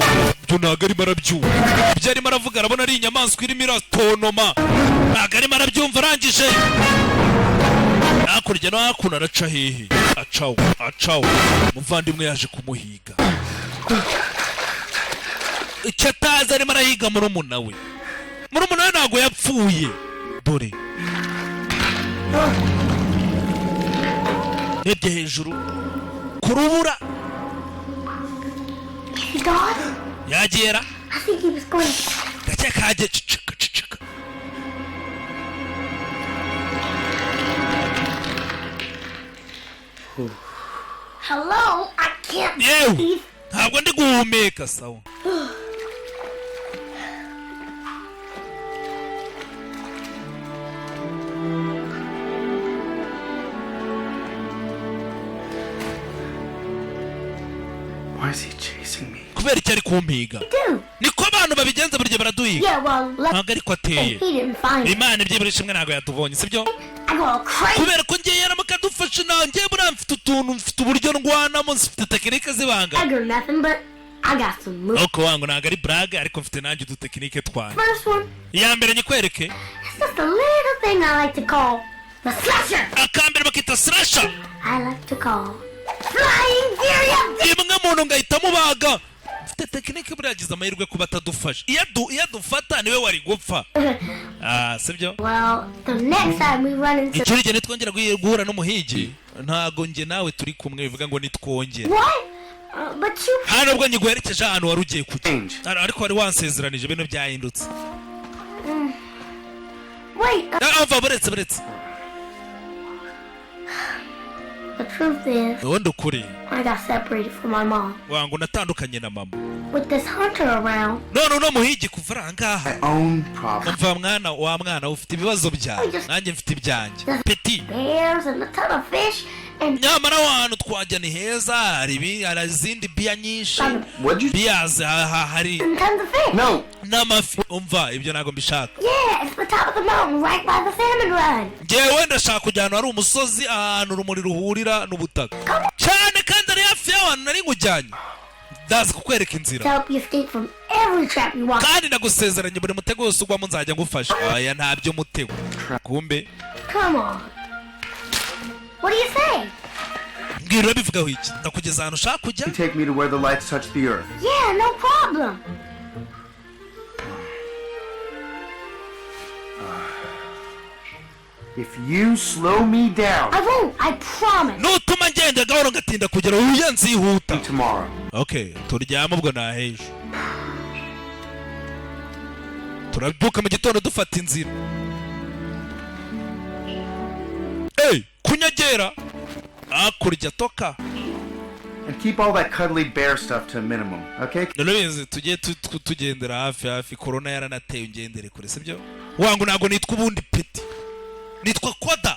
ibyo ntabwo arimo arabyumva ibyo arimo aravuga arabona ari inyamaswa irimo iratonoma ntabwo arimo arabyumva arangije hakurya no hakuno araca hehe acaho umuvandimwe yaje kumuhiga icyo atazi arimo arahiga murumuna we ntabwo yapfuye dore rebye hejuru ku rubura He's gone? yagera I think he was going. gake kajye cicika Hello? I can't yewe breathe. ntabwo ndi guhumeka sawa kubera icyo ari kumpiga Do. niko abantu babigenza buri gihe baraduhiga Yeah, well, ntabwo ariko ateye he didn't find it. imana ibyiburisha imwe ntabwo yatubonye sibyo I go all crazy. kubera ko ngiye yaramuka adufashe nanjye buriya mfite utuntu mfite uburyo ndwanamo mfite tekinike zibanga I got nothing, but I got some moves. nuko wangu ntabwo ari brage ariko mfite nanjye udutekinike twanjye First one, iya mbere nyikwereke it's just a little thing I like to call the slasher. akambere bakita slasher I like to call flying fury. imwe muntu ngahita mubaga mfite tekinike buriya yagize amahirwe kuba atadufasha iyo adufata niwe wari gupfa sibyo Well, the next time we run into icyo gihe nitwongera guhura n'umuhigi ntago njye nawe turi kumwe bivuga ngo nitwongere what? But you. hano ubwo nyiguherekeje ahantu wari ugiye kujya Change. ariko wari wansezeranije ibintu byahindutse Wait. ava buretse The truth is, ubundi ukuri I got separated from my mom. wangu natandukanye na mama With this hunter around, none uno muhigi kuva ari ahangaha My own problem. umva mwana ufite ibibazo byawe nanjye mfite ibyanjye peti bears and a ton of fish, and nyamara ahantu twajya ni heza hari izindi biya nyinshi What'd you? biyazi hari tons of fish. No. n'amafi umva ibyo ntabwo mbishaka Yeah, it's the top of the mountain right by the salmon run. ngewe ndashaka kujya ahantu hari umusozi ahantu urumuri ruhurira n'ubutaka cyane kandi ari hafi y'ahantu nari nkujyanye ndazi kukwereka To inzira help you escape from every trap you walk. kandi nagusezeranye buri mutego wose ugwamo nzajya ngufasha aya ntabyo mutego kumbe Come on. What do you say? mbwira urabivugaho iki ndakugeza ahantu ushaka kujya You take me to where the lights touch the earth. Yeah, no problem. If you slow me down I won't. I promise. nutuma ngenda gahoro ngatinda kugera uya nzihuta tomorrow, okay turyama ubwo naheje turabyuka mu gitondo dufata inzira kunyagera hakurya toka and keep all that cuddly bear stuff to a minimum, okay? narabizi tugiye tugendera hafi korona yaranateye ungendere kure sibyo wangu ntabwo nitwa ubundi peti nitwa koda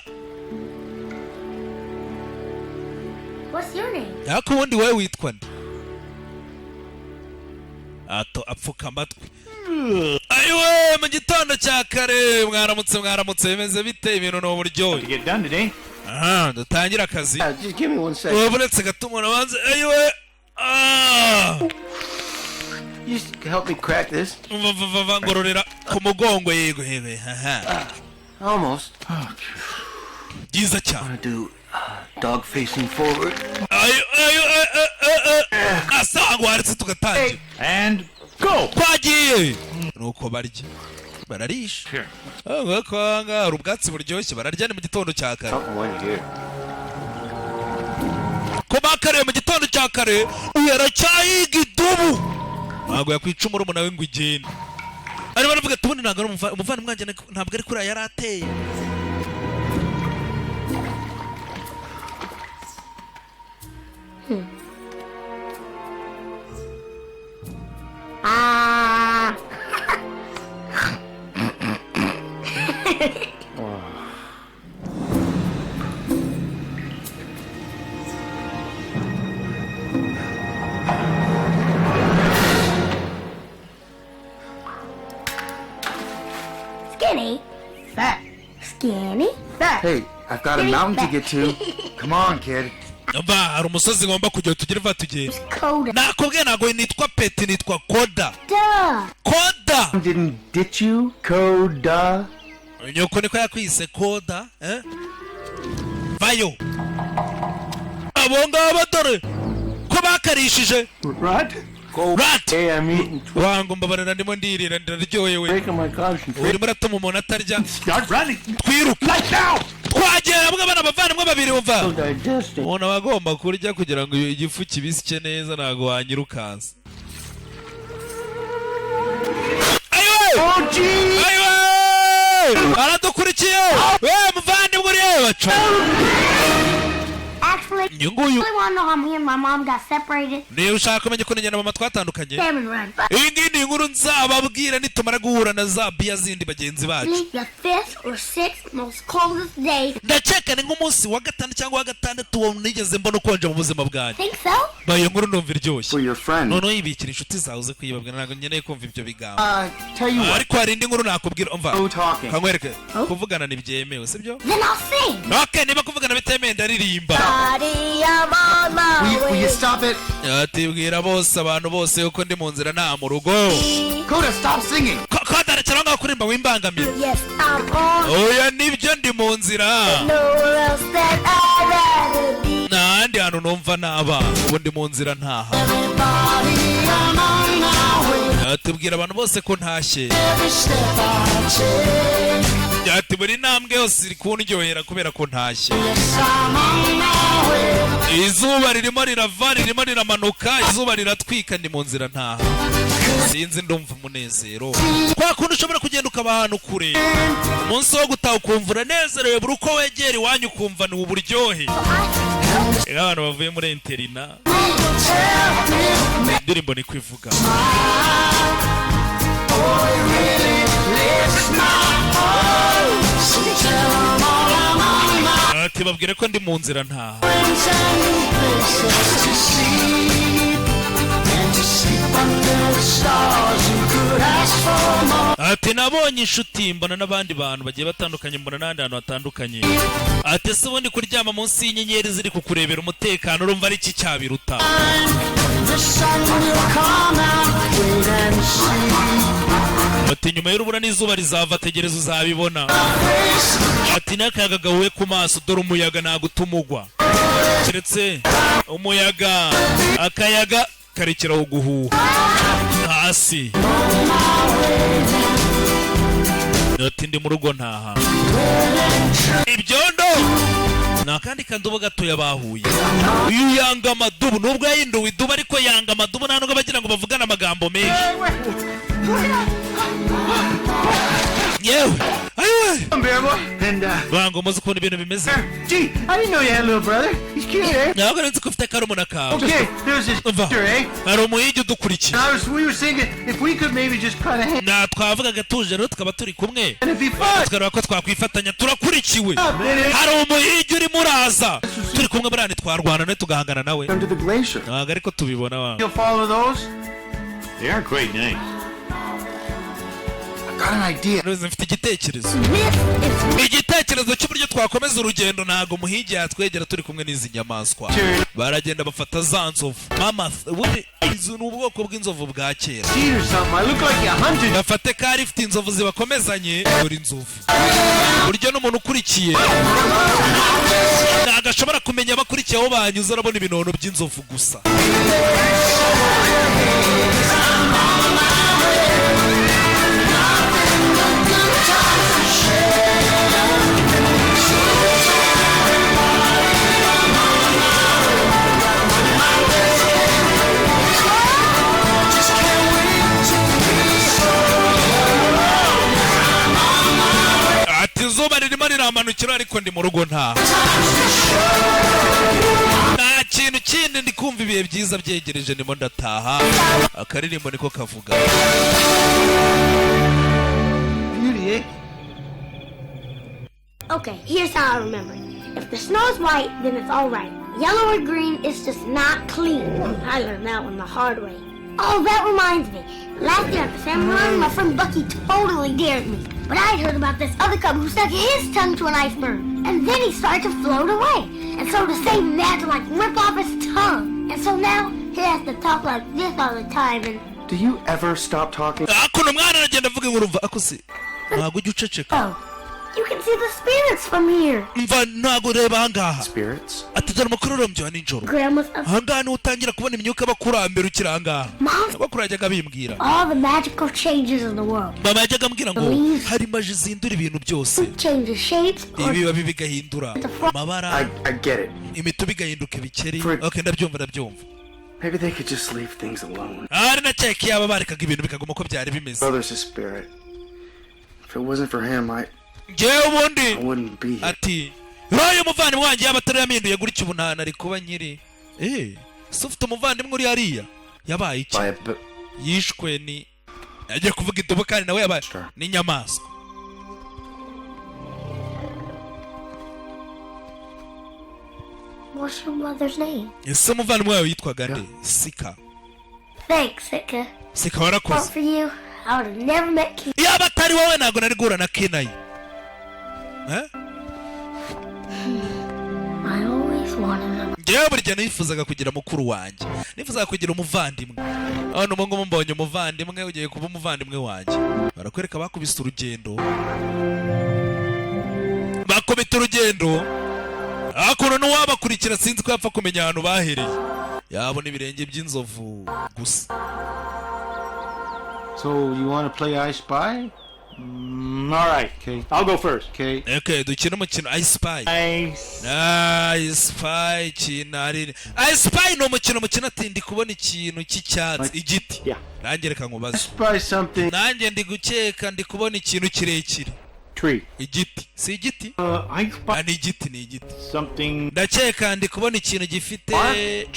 What's your name? ariko ubundi wowe witwa nde apfuka amatwi ayiwe mu gitondo cya kare mwaramutse bimeze bite ibintu ni uburyohe To get done today. aha dutangira akazi Just give me 1 second. uretse gato umuntu abanza ayiwe You just help me crack this. va ngororera ku mugongo yego aha Almost. byiza cyane I'm gonna do dog facing forward. asanga waretse tugatangira And go! twagiye nuko barya bararisha Here. kwanga hari ubwatsi buryoshye bararya ni mu gitondo cya kare Something when you hear. ko bakariye mu gitondo cya kare yaracyayiga idubu ntabwo yakwica umurumuna we ngo igende ari baravuga ati ubundi ntabwo ari umuvandimwe wanjye ntabwo ari kuriya yari ateye Ah. Skinny. Fat. Skinny. Fat. Hey, I've got a mountain to get to. Come on, kid. mba hari umusozi ngomba kujya tugere va tugenda Coda. nakubwiye ntabwo nitwa peti nitwa koda Duh. koda Didn't ditch you, Coda. nyoko niko yakwise koda vayo abo ngabo dore ko bakarishije Right? rat Hey, I'm eating. wangu mbabarira ndimo ndirira ndaryohewe Breaking my concentration. urimo uratuma umuntu atarya Start running. twiruka Lights down! twagera bamwe bana abavandimwe babiri umva Digesting. umuntu aba agomba kurya kugira ngo igifu kibisye neza ntabwo wanyirukansa ayiwe ayiwe aradukurikiye we muvandimwe uri baca Actually, nyunguyu really want to know how me and my mom got separated? niba ushaka kumenya ko njye na mama twatandukanye Salmon run. iyi ngiyi ni inkuru nzababwira nitumara guhura na za biya zindi bagenzi bacu The 5th or 6th most coldest day. ndakeka ni nk'umunsi wa gatanu cyangwa wa gatandatu uwo nigeze mbona ukonje mu buzima bwanjye Think so? bayo nkuru ndumva iryoshye For your friend. noneho yibikira inshuti zawe uze kuyibabwira ntabwo nkeneye kumva ibyo bigambo Tell you what. ariko hari indi nkuru nakubwira umva No talking. kankwereke kuvugana ntibyemewe sibyo Then I'll sing. okay niba kuvugana bitemewe ndaririmba Daddy, I'm on my Will you way. stop it? atibwira bose abantu bose yuko ndi mu nzira nta mu rugo Coda, stop singing. kodarekera aho ngaho kurimba wimbangamiye Yes, I'm on. oya nibyo ndi mu nzira Nowhere else that I'd rather be. nta handi hantu numva naba ubu ndi mu nzira ntaha Everybody, I'm on my way. atubwira abantu bose ko ntashye Every step I take. ati buri ntambwe yose iri kundyohera kubera ko ntashye Yes, I'm on my way. izuba ririmo rirava ririmo riramanuka izuba riratwika ndi mu nzira ntaha sinzi ndumva umunezero kwa kundi ushobora kugenda ukaba ahantu kure umunsi wo gutaha ukumva uranezerewe buri uko wegera iwanyu ukumva ni uburyohe iyo abantu bavuye muri interina indirimbo ni kwivuga ati babwire ko ndi mu nzira ntaha ati nabonye inshuti mbona n'abandi bantu bagiye batandukanye mbona n'ahandi hantu hatandukanye ati se ubundi kuryama munsi y'inyenyeri ziri kukurebera umutekano urumva ari iki cyabiruta ati nyuma y'urubura n'izuba rizava tegereza uzabibona ati n'akayaga gahuye ku maso dore umuyaga nagutuma ugwa keretse umuyaga akayaga karekeraho guhuha hasi ati ndi mu rugo ntaha ibyondo ni akandi kandobo gatoya bahuye iyo yanga amadubu nubwo yahinduwe idubu ariko yanga amadubu nta nubwo bagira ngo bavugane amagambo menshi yewe ayiwe And, banga umaze kubona ibintu bimeze gee, I didn't know you had a little brother. He's cute, eh? ntabwo nzi ko ufite karumuna kawe Okay, there's this umva picture, eh? hari umuhigi udukurikiye We were thinking if we could maybe just cut a hand. na twavugaga tuje rero tukaba turi kumwe And it'd be fun. tukareba ko twakwifatanya turakurikiwe Man, hari umuhigi urimo uraza turi kumwe buriya ntitwarwana nawe tugahangana nawe Under the glacier. ntabwo ariko tubibona wa you'll follow those? They aren't quite nice. I got an idea. Rose, mfite igitekerezo This is igitekerezo cy'uburyo twakomeza urugendo ntabwo umuhigi yatwegera turi kumwe n'izi nyamaswa baragenda bafata za nzovu mamath ubundi izo ni ubwoko bw'inzovu bwa kera Cheat or something. I look like you hunted. bafate kari ifite inzovu zibakomezanye dore inzovu buryo n'umuntu ukurikiye ntabwo ashobora kumenya abakurikiye aho banyuze arabona ibinono by'inzovu gusa ati izuba ririmo riramanukira ariko ndi mu rugo ntaha nta kintu kindi ndi kumva ibihe byiza byegereje ndimo ndataha akaririmbo niko kavuga Beauty, eh? okay. Here's how I remember it. If the snow is white, then it's all right. Yellow or green, it's just not clean. I learned that one the hard way. Oh, that reminds me. Last year at the salmon run, my friend Bucky totally dared me. But I'd heard about this other cub who stuck his tongue to an iceberg. And then he started to float away. And so to save him, they had to like rip off his tongue. And so now he has to talk like this all the time. And Do you ever stop talking? akuno mwana aragenda avuga inkuru mva akose ntabwo ujya uceceka oh, you can see the spirits from here. mva ntabwo ureba ahangaha Spirits? ati dore amakuru ya nijoro Grandma's ahangaha niho utangira kubona imyuka y'abakurambere ukiri ahangaha Mom, abakuru yajyaga bimbwira all the magical changes in the world. mama yajyaga ambwira ngo hari maji zihindura ibintu byose Changes shapes or ibibabi bigahindura amabara I get it. imitubi igahinduka ibikeri Fred. okay ndabyumva Maybe they could just leave things alone. ari na cyeke yaba barekaga ibintu bikaguma uko byari bimeze Brother's a spirit. If it wasn't for him, I ngewe ubundi wouldn't be here. ati Royo umuvandimwe wanjye yaba atari yaminduye gutya ubu nari kuba nyiri. Se ufite umuvandimwe uri hariya yabaye iki? Yishwe ni yagiye kuvuga idubu kandi nawe yabaye n'inyamaswa. What's your mother's name? Ese umuvandimwe wawe yitwaga nde? Sika. Thanks, Sika. Sika Not warakoze. for you, I would have never met Keith. Yaba atari wowe ntabwo nari guhura na Kenayi. I always wanted him. Njyewe buri gihe nifuzaga kugira mukuru wanjye. Nifuzaga kugira umuvandimwe. Hano ubu ngubu mbonye umuvandimwe ugiye kuba umuvandimwe wanjye. Barakwereka bakubise urugendo. Bakubita urugendo. Hakuno n'uwabakurikira sinzi ko yapfa kumenya ahantu bahereye. Yabona ibirenge by'inzovu gusa. So you want to play I Spy? All right. Okay. I'll go first. Okay. Okay, dukina umukino I Spy. Nice. I Spy kinari. I Spy ni umukino mukina ati ndi kubona ikintu cy'icyatsi igiti. Yeah. Nanjye reka nkubaze. Spy something. Nanjye ndi gukeka ndi kubona ikintu kirekire. Tree. Igiti. Si igiti? I spy Ni igiti ni igiti. something. Ndakeka ndi kubona ikintu gifite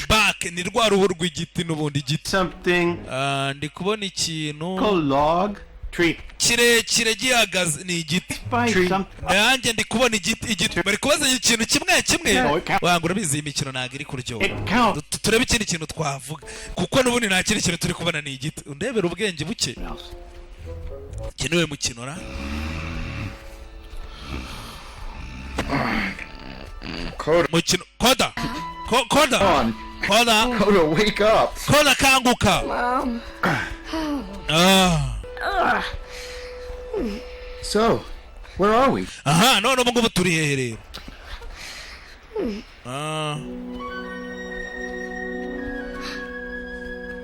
back ni rwa ruhu rw'igiti n'ubundi igiti. Something Ndi kubona ikintu called log. Tree. kirekire gihagaze ni igiti. Spy Tree. something. Nanjye ndi kubona igiti. Bari kubaza ikintu kimwe kimwe. No, it counts. Wanga urabizi iyi mikino ntabwo iri kuryoha. It counts. Turebe ikindi kintu twavuga kuko n'ubundi nta kindi kintu turi kubona ni igiti. Undebera ubwenge buke. Else. Kenewe mukino ra. Mukino Koda. Koda. Koda. Koda, wake up. Koda kanguka. Mom. So, where are we? Aha, none ubu ngubu turi hehe rero?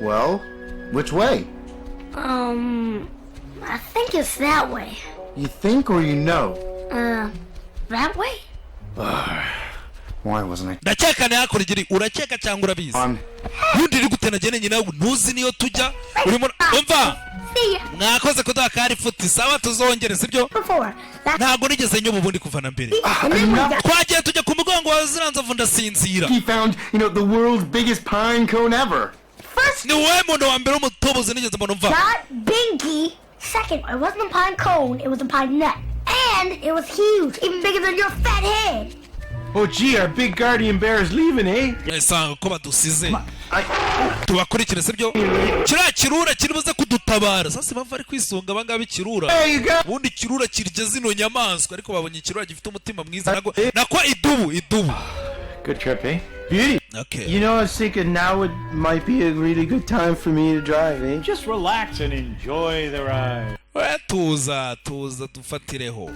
Well, which way? I think it's that way. You think or you know? That way? Why wasn't I Ndakeka ni hakurya urakeka cyangwa urabizi? on? Yundi iri gutena jene nyina ntuzi niyo tujya urimo umva See ya. mwakoze kuduha kari futi sawa tuzongere sibyo? Before. That's Ntabwo nigeze nyubu ubundi kuva na mbere. and then we got Twagiye tujya ku mugongo wa ziranzovu ndasinzira. He found, the world's biggest pine cone ever. first Ni wowe muntu wa mbere w'umutobozi nigeze mbona umva. got Binky. Second, it wasn't a pine cone, it was a pine nut. And it was huge, even bigger than your fat head. Oh, gee, our big guardian bear is leaving, eh? Esanga ko badusize. Tubakurikire sibyo? Kiriya kirura kiri buze kudutabara. Sasa bava ari kwisunga abangaba ikirura. There you go. Ubundi kirura kirya zino nyamaswa ariko babonye ikirura gifite umutima mwiza nako idubu. Good trip, eh? Beauty. Okay. You know, I was thinking now might be a really good time for me to drive, eh? Just relax and enjoy the ride. Tuza dufatireho.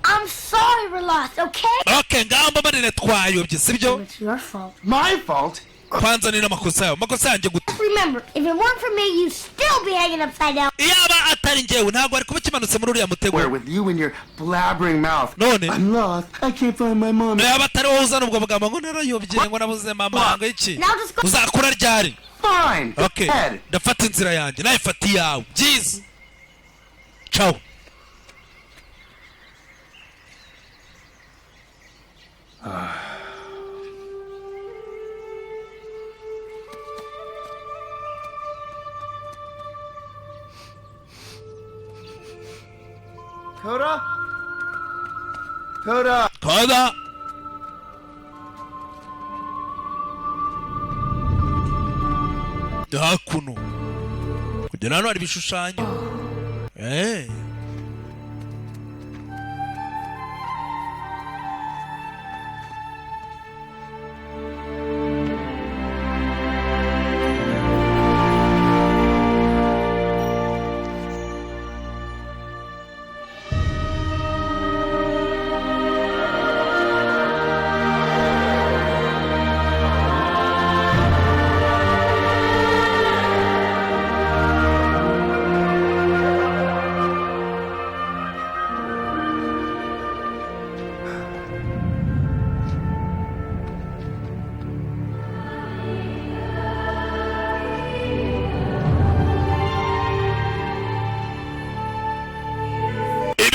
I'm sorry we're lost, okay? Okay, ngamba barire twayobye sibyo? It's your fault. My fault? Kwanza ni n'amakosa yawe. Makosa yanjye gute? Just remember, if it weren't for me, you'd still be hanging upside down. Iyaba atari njyewe ntabwo ari kuba kimanutse muri uriya mutego. Where with you and your blabbering mouth. None I'm lost. I can't find my mom. yaba atari wowe uzana ubwo bugambo ngo narayobye ngo nabuze mama ngo iki. Now just go. Uzakura ryari? Fine. Go Okay. ahead. Ndafata inzira yanjye nawe fata iyawe. Jeez. Ciao. Coda? Coda! Koda. Hakuno. Kugera hano hari ibishushanyo.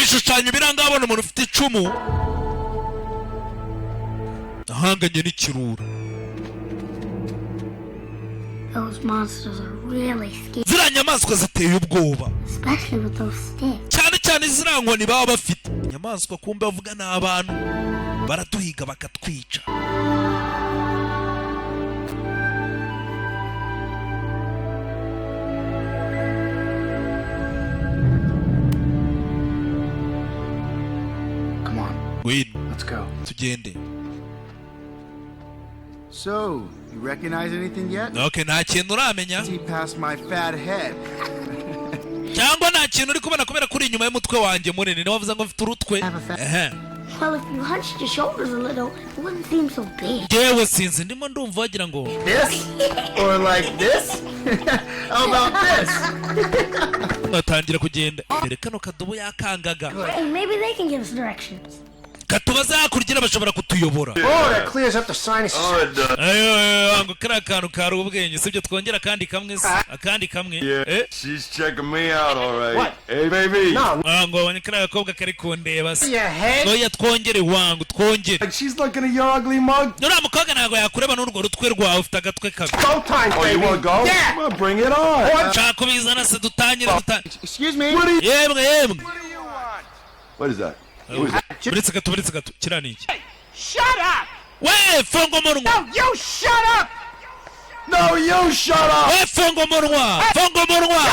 ibishushanyo biranga abona umuntu ufite icumu ahanganye n'ikirura. Those monsters are really scary. Ziriya nyamaswa ziteye ubwoba, Especially with those sticks. cyane cyane ziriya nkoni baba bafite. Inyamaswa kumbe bavuga ni abantu, baraduhiga bakatwica. Come on, Ngwino let's go. tugende. So, you recognize anything yet? Okay, nta kintu uramenya See past my fat head. cyangwa nta kintu uri kubona kubera kuri inyuma y'umutwe wanjye munini. Niwe wavuze ngo mfite urutwe. Ehe. Well, if you hunched your shoulders a little, it wouldn't seem so big. Yewe sinzi ndimo ndumva wagira ngo This? Or like this? How about this? batangira kugenda. Dore kano kadobo yakangaga. Hey, maybe they can give us directions. Katubaza hakurya bashobora kutuyobora. Oh, that clears up the sinuses. Oh, it does. Ayo ngo kariya kantu kari ubwenge sibyo twongera akandi kamwe se akandi kamwe. She's checking me out, all right. What? Hey, baby. No. Ngo abonye kariya gakobwa kari kundeba se. Your head? Oya twongere wangu twongere. Like she's looking at your ugly mug. Nuriya mukobwa ntabwo yakureba n'urwo rutwe rwawe ufite agatwe kabi. Go time, baby. Oh, you wanna go? Yeah. Well, bring it on. Nshaka kubizana se dutangire dutangire. Excuse me? Yemwe yemwe. What is that? Buretse gato kiriya ni iki? Shut up! We funga umunwa. No, you shut up! No, you shut up. We funga umunwa. Funga umunwa.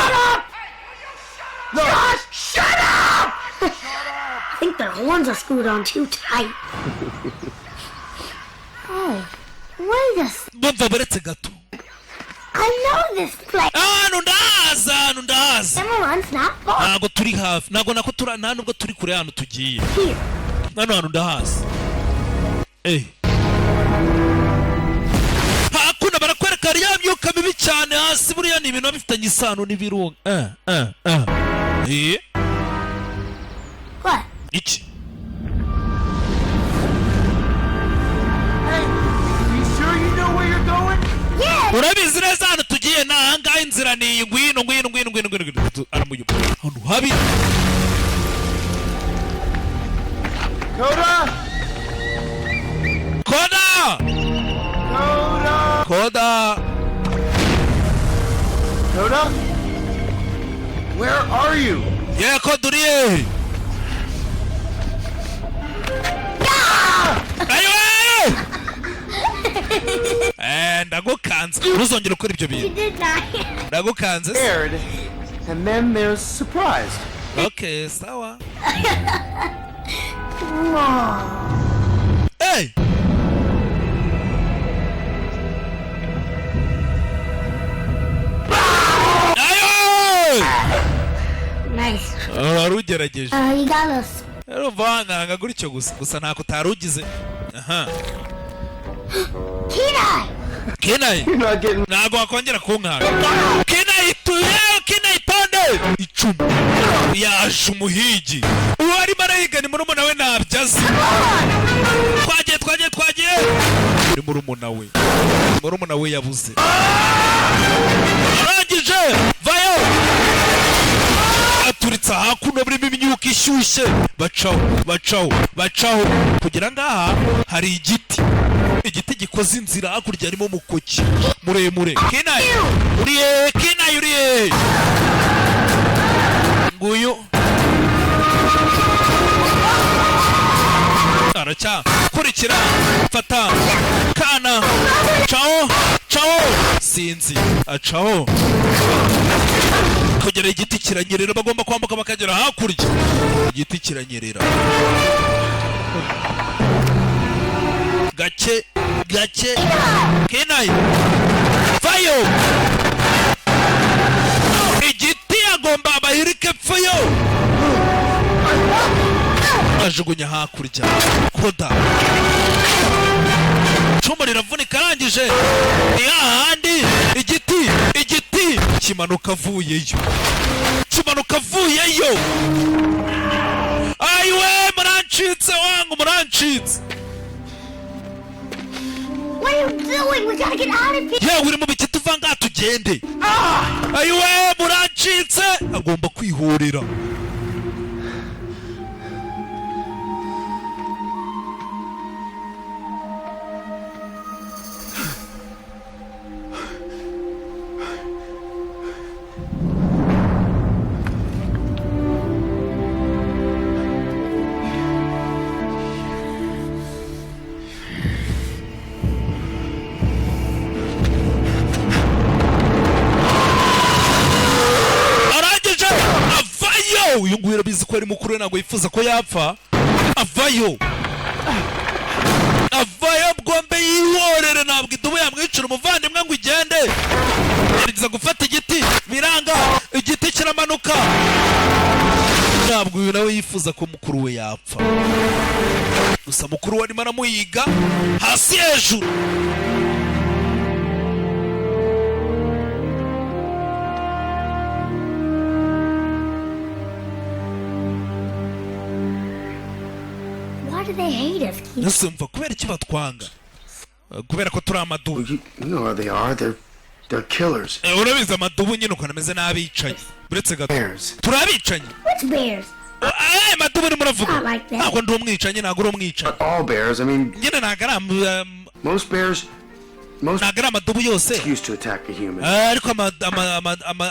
No. Just shut up! I think their horns are screwed on too tight. Oh, wait a second. Bumva buretse gato. I know this place. Hano ndaza. Everyone's not far. Ntabwo turi hafi. Ntabwo nako turi nta nubwo turi kure hano tugiye. Here. Hano ndahazi. Hakuna barakwereka ya myuka mibi cyane hasi buriya ni ibintu bifitanye isano n'ibirunga. What? Iki? You sure you know where you're going? Yeah. Urabizi neza hano tugiye nanga inzira ni ngwino. Aramuyo. Hano habi. Coda? Coda? Where are you? Yeah, Koduriye. Ayo! Ndagukanze. Ntuzongere ukora ibyo You bintu. did not. Ndagukanze. Scared. And then there's surprised. Okay, sawa. Whoa. Hey! Ayo! Nice. Warugerageje. You got us. Rero vanga gutyo gusa ntako utarugize. Aha. Kenai. You're not getting. Ntago wakongera kunkanga. Kenai pande. Icumu. Yaje umuhigi. Uwo ari marayika ni murumuna we ntabyazi. Twagiye. Ni murumuna we yabuze. Arangije. Vayo. Aturitsa hakuno burimo imyuka ishyushye. Bacaho. Kugira ngaha hari igiti gikoze inzira hakurya harimo umukoki muremure. Kenai uriye. Nguyu. Aracha. Kurikira. Fata. Kana. Ciao. Sinzi. Acaho. Kugera igiti kiranyerera bagomba kwambuka bakagera hakurya. Igiti kiranyerera. Gake. Kenai. Vayo. Igiti agomba abahirike pfuyo. Ajugunya hakurya. Koda. Icumu riravunika arangije. Ni hahandi igiti kimanuka avuyeyo. Ayiwe murancitse wangu. What are you doing? We gotta get out of here. Yewe uri mu biki tuva ngaha tugende. Ayiwe murancitse. Agomba kwihorera. uyu nguyu urabizi ko ari mukuru we ntabwo yifuza ko yapfa. Avayo bwombe yihorere, ntabwo idubu yamwicira umuvandimwe ngo igende. Gerageza gufata igiti biranga, igiti kiramanuka. Ntabwo uyu nawe yifuza ko mukuru we yapfa, gusa mukuru we arimo aramuhiga hasi hejuru. Why do they hate us, Keith? Ese mva kubera iki batwanga? Kubera ko turi amadubu. You know how they are. They're killers. Urabizi amadubu nyine ukuntu ameze n'abicanyi. Buretse gato Bears. turi abicanyi. Which bears? Amadubu ni muravuga. Not like that. Ntabwo ndi umwicanyi, ntabwo uri umwicanyi. All bears. I mean, Nyine ntabwo ari most bears. Most ntabwo ari amadubu yose. used to attack a human. Ariko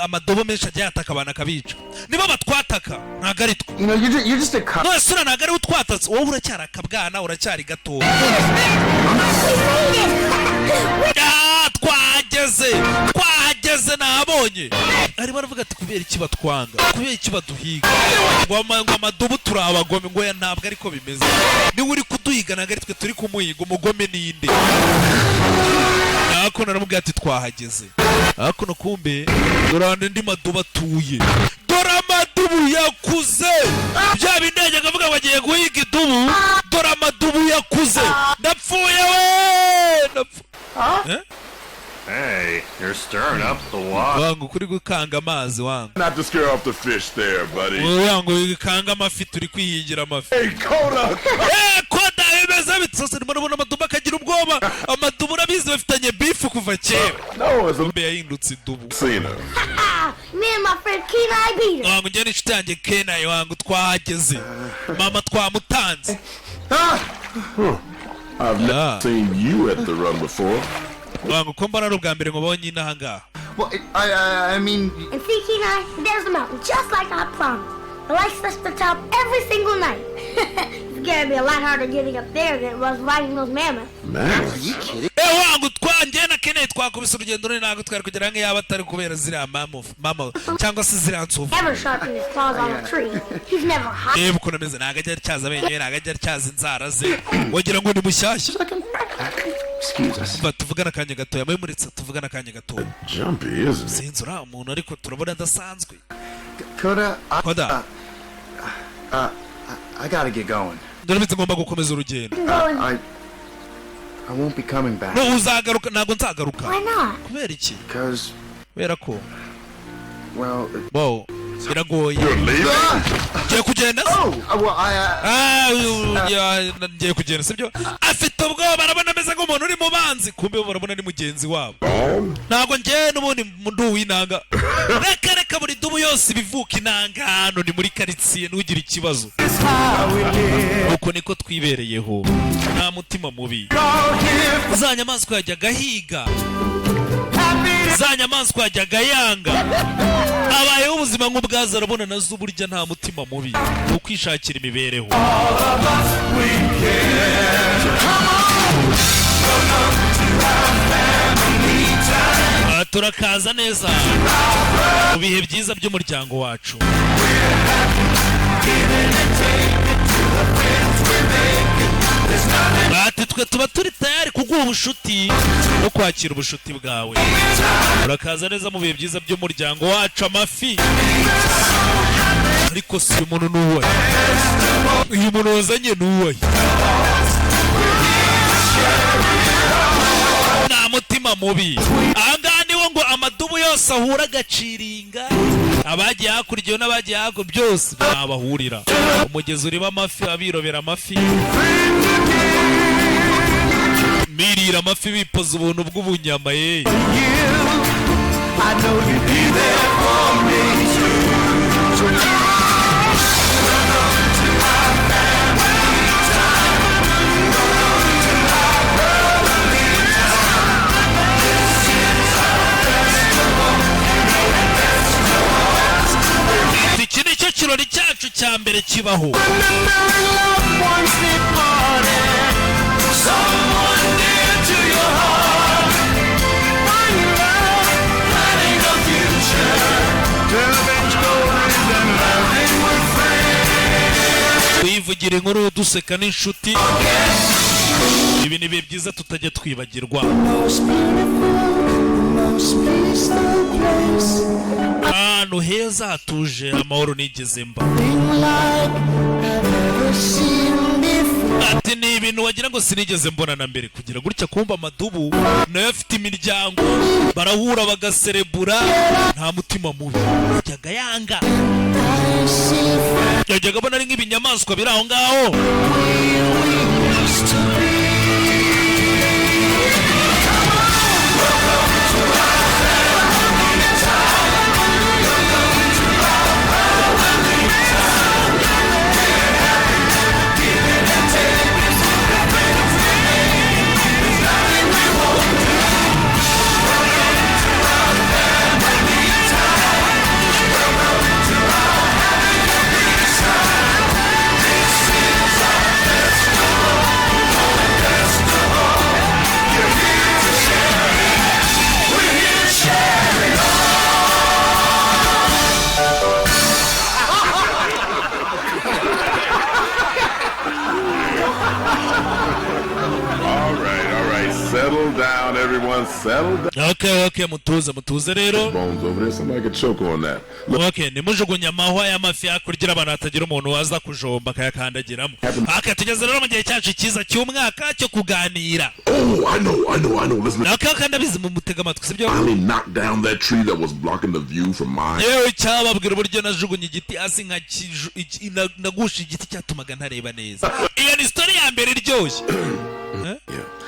amadubu menshi agiye ataka abantu akabica. Niba batwataka ntabwo ari twe. You know, you're just a cop. None sura ntabwo ari utwatatse, wowe uracyari akabwana, uracyari gato. Twageze nabonye. Arimo aravuga ati kubera iki batwanga, kubera iki baduhiga, ngo amadubu turi abagome, ngo ntabwo ariko bimeze. Niwe uri kuduhiga ntabwo ari twe turi kumuhiga, umugome ninde? Nako naramubwira ati twahageze. Ariko no kumbe dorande ndi madubu atuye. Dore amadubu yakuze. Bya bindege akavuga bagiye guhiga idubu. Dore amadubu yakuze. Ndapfuye we. Hey, you're stirring up the water. Wangu kuri gukanga amazi wangu. Not to scare off the fish there, buddy. Wangu gukanga amafi turi kwihigira amafi. Hey, Koda! Koda bimeze bitose ndabona amadubu akagira ubwoba. Amadubu urabizi bafitanye beef kuva kera. No, it's a Mbe yahindutse idubu. Cena. Me and my friend Kenai beat her. Wangu njye n'inshuti yanjye Kenai wangu twahageze. Mama twamutanze. I've never seen you at the run before. Wangu ko mbona ari ubwa mbere nkubonye inaha ngaha. Well, I mean, And see, Kenai, there's the mountain, just like I promised. The lights touch the top every single night. It's gonna be a lot harder getting up there than it was riding those mammoths. are you kidding? Wangu twanjye na Kenai twakubise urugendo runini ntabwo twari kugera nk'iyaba atari kubera ziriya mama cyangwa se ziriya nsovu. Never sharpened his claws on a tree. He's never hot. Reba ukuntu ameze, ntabwo ajya atyaza amenyo ye, ntabwo ajya atyaza inzara ze, wagira ngo ni mushyashya. Excuse us. Tuvugana akanya gatoya, muritse tuvugana akanya gatoya. Jumpy, isn't it? Sinzi uriya umuntu ariko turabona adasanzwe. Koda, Koda, I gotta get going. ndabitse ngomba gukomeza urugendo. I won't be coming back. No uzagaruka, ntabwo nzagaruka. Why not? Kubera iki? Because, Kubera ko well... wow biragoye. You're leaving? Ngiye kugenda se? Well, ngiye kugenda sibyo? Afite ubwoba, arabona ameze nk'umuntu uri mu banzi, kumbe barabona ni mugenzi wabo. Ntabwo ngiye n'ubundi mundu w'inanga. Reka buri dubu yose ibivuka inanga hano ni muri karitsiye, ntugire ikibazo. Uko niko twibereyeho, nta mutima mubi. Za nyamaswa yajyaga higa, za nyamaswa yajyaga yanga. Abayeho ubuzima nk'ubwazo, arabona nazo burya nta mutima mubi, ni ukwishakira imibereho. Turakaza neza mu bihe byiza by'umuryango wacu. Ati twe tuba turi tayari kuguha ubushuti no kwakira ubushuti bwawe. Urakaza neza mu bihe byiza by'umuryango wacu. Amafi ariko si umuntu n'uwaye, uyu muntu wazanye n'uwaye, nta mutima mubi. Ahangaha niho ngo amadubu yose ahura agaciringa, abagiye hakurya iyo n'abagiye hakurya byose ntabahurira. Umugezi urimo amafi, abirobera amafi, mirira amafi bipoza ubuntu bw'ubunyama ye. Iki ni cyo kirori cyacu cya mbere kibaho. Tell them stories and laughing with twivugira inkuru duseka n'inshuti. Ibi ni bihe byiza tutajya twibagirwa. Ahantu heza hatuje amahoro nigeze mba. Ati ni ibintu wagira ngo sinigeze mbona na mbere, kugira gutya kumva amadubu nayo afite imiryango barahura bagaserebura nta mutima mubi yajyaga yanga, yajyaga abona ari nk'ibinyamaswa biri aho ngaho. Settle down, everyone. Settle down. Okay, mutuze rero. Bones over there. Somebody could choke on that. Okay, nimujugunya amahwa y'amafi hakurya abantu hatagira umuntu waza kujomba akayakandagiramo. Tugeze rero mu gihe cyacu cyiza cy'umwaka cyo kuganira. Oh, I know. Listen. Nakandabizi mu mutega amatwi sibyo? I only knocked down that tree that was blocking the view from mine. Yewe cyababwira uburyo najugunye igiti hasi nka nagusha igiti cyatumaga ntareba neza. Iyo ni story ya mbere iryoshye.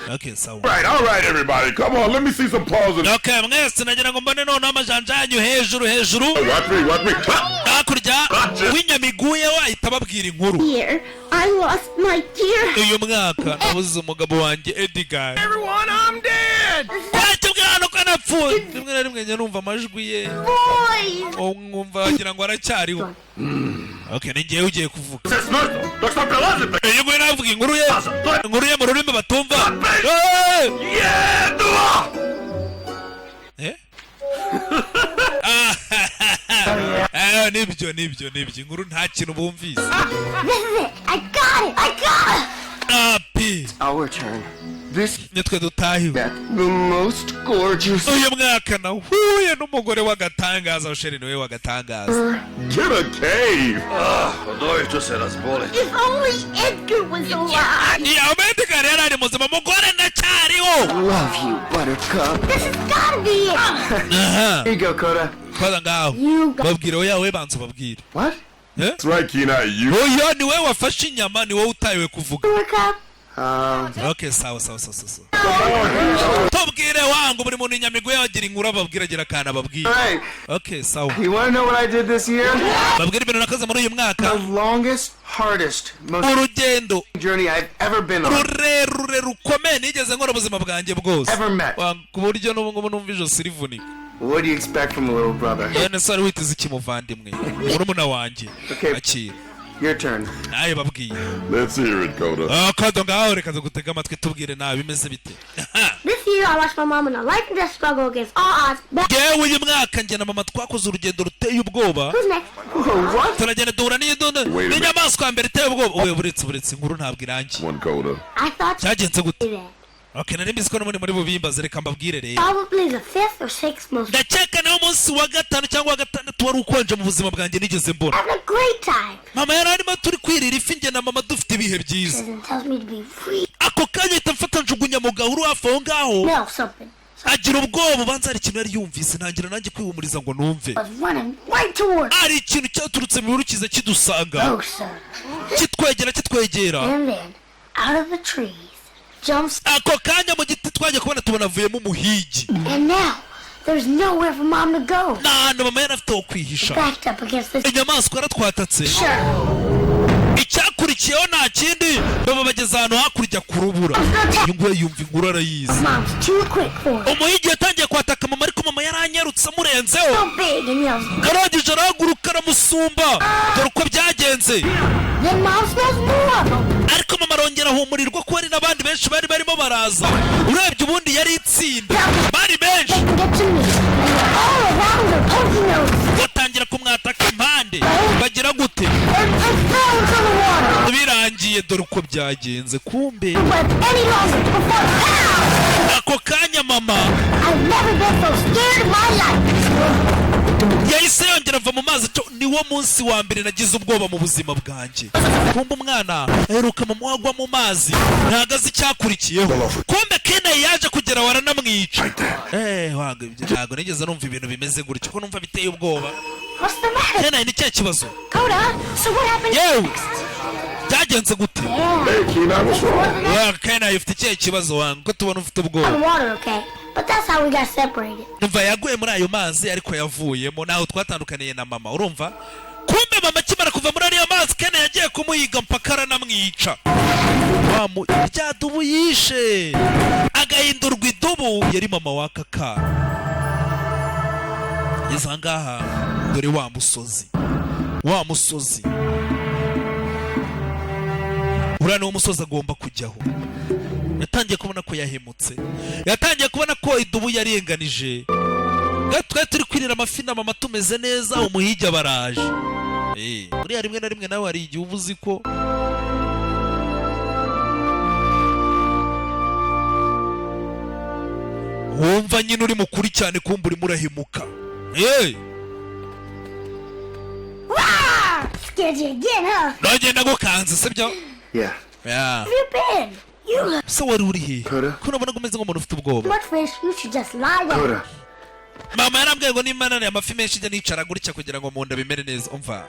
Okay, so. All right, everybody. Come on, let me see some paws. Okay, mwese nagira ngo mbone none amajanja yanyu hejuru. Watch me. Hakurya w'inyamiguye wahita babwira inkuru. Here, I lost my dear. Uyu mwaka nabuze umugabo wanjye Edgar. Everyone, I'm dead! Ntacyo bwana ko napfuye. Rimwe na rimwe njya numva amajwi ye. Boys! Mwumva wagira ngo aracyariho. Okay, ni njyewe ugiye kuvuga. Iyo nguyu navuga inkuru ye mu rurimi batumva. Nibyo inkuru nta kintu bumvise. This is it! I got it! Our turn. This nitwe dutahiwe. the most gorgeous. Uyu mwaka nahuye n'umugore w'agatangaza, usheri niwe w'agatangaza. Get a cave. If only Edgar was alive! Edgar yari ari muzima, mugore ndacyariho. Love you, Buttercup. This has gotta be it! Here you go, Coda. Koda ngaho. Babwire oya we banza babwire. What? That's right, Kina. You. Oya ni we wafashe inyama, ni wowe utayiwe kuvuga. Buttercup? Okay, sawa. Tubwire wangu buri muntu inyamiguye wagira inkuru ababwira kana babwire. Hey. Okay, sawa. You want to know what I did this year? Babwire ibintu nakoze muri uyu mwaka. The longest, hardest, most urugendo journey I've ever been on. Rurerure rukomeye nigeze nkora ubuzima bwanjye bwose. Ever met. Ku buryo n'ubu ngubu numva ijosi rivunika. What do you expect from a little brother? Yene sari witize ikimuvandimwe. Murumuna wanjye. Akira. Your turn. Naye babwiye. Let's hear it, Coda. Koda ngaho reka gutega amatwi tubwire nawe bimeze bite. This year I watched my mom in a life and death struggle against all odds. Yewe uyu mwaka njye na mama twakoze urugendo ruteye ubwoba. Who's next? What? Turagenda duhura n'inyamaswa mbere iteye ubwoba. Owe buretse inkuru ntabwo irangiye. One Coda. I thought cyagenze gute? Okay, nari mbizi ko muri bubimbaze reka mbabwire rero. Probably the 5th or 6th most. Ndakeka nawo munsi wa gatanu cyangwa wa gatandatu wari ukonje mu buzima bwanjye nigeze mbona. Having a great time. Mama yari arimo turi kwirira ifi njye na mama dufite ibihe byiza. Tells me to be free. Ako kanya mfata njugunya mu gahuru hafi aho ngaho. No, something. Agira ubwoba ubanza hari ikintu yari yumvise ntangira nanjye kwihumuriza ngo numve. Ari ikintu cyaturutse mu birukiza kidusanga. Kitwegera. And then, out of the trees, jumps. Ako kanya mu giti twaje kubona tubona avuyemo umuhigi. And now, there's nowhere for mom to go. Nta mama yari afite aho kwihisha. Backed up against this. Inyamaswa yaratwatatse. Sure. Icyakurikiyeho nta kindi baba bageze ahantu hakurya ku rubura. Yumva inkuru arayizi. Umuhigi yatangiye kwataka mama ariko mama yaranyarutse amurenzeho. Arangije arahaguruka aramusumba. Dore uko byagenze. Ariko mama arongera ahumurirwa ko hari n'abandi benshi bari barimo baraza. Urebye ubundi yari itsinda. Bari benshi. Batangira kumwataka impande. Bagira gute? birangiye dore uko byagenze kumbe But any longer before pow! ako kanya mama I've never been so scared in my life. yahise yongera ava mu mazi niwo munsi wa mbere nagize ubwoba mu buzima bwanjye kumbe umwana aheruka mama wagwa mu mazi ntagaze icyakurikiyeho kumbe Kena yaje kugera waranamwica wanga ntago nigeze numva ibintu bimeze gutyo ko numva biteye ubwoba. What's the matter? Kena ni cya kibazo Koda, so what happened next? byagenze gute? Hey, Keenan, what's wrong? Kena ifite cya kibazo wanga ko tubona ufite On ubwoba. water, okay? But that's how we got separated. Numva yaguye muri ayo mazi ariko yavuyemo naho twatandukaniye na mama urumva kumbe mama kimara kuva muri ariyo mazi Kena yagiye kumuhiga mpaka aranamwica rya dubu yishe agahindurwa idubu yari mama w'aka kana. Yeze ahangaha dore wa musozi uriya niwo musozi agomba kujyaho. Yatangiye kubona ko yahemutse, yatangiye kubona ko idubu yarenganije. Twari turi kwirira amafi na mama tumeze neza umuhigi baraje. Buriya rimwe na rimwe nawe hari igihe uba uzi ko wumva nyine uri mukuri cyane kumva urimo urahemuka. Scared you again, huh? Nagenda gukanze sibyo? Yeah. Where you been? You look So wari uri he? Koda. Ko nabona ko umeze nk'umuntu ufite ubwoba. much fish. You should just lie down. Koda. Mama yarambwiye ngo nimana ni amafi menshi njya nicara gutya kugira ngo mu nda bimere neza. Umva.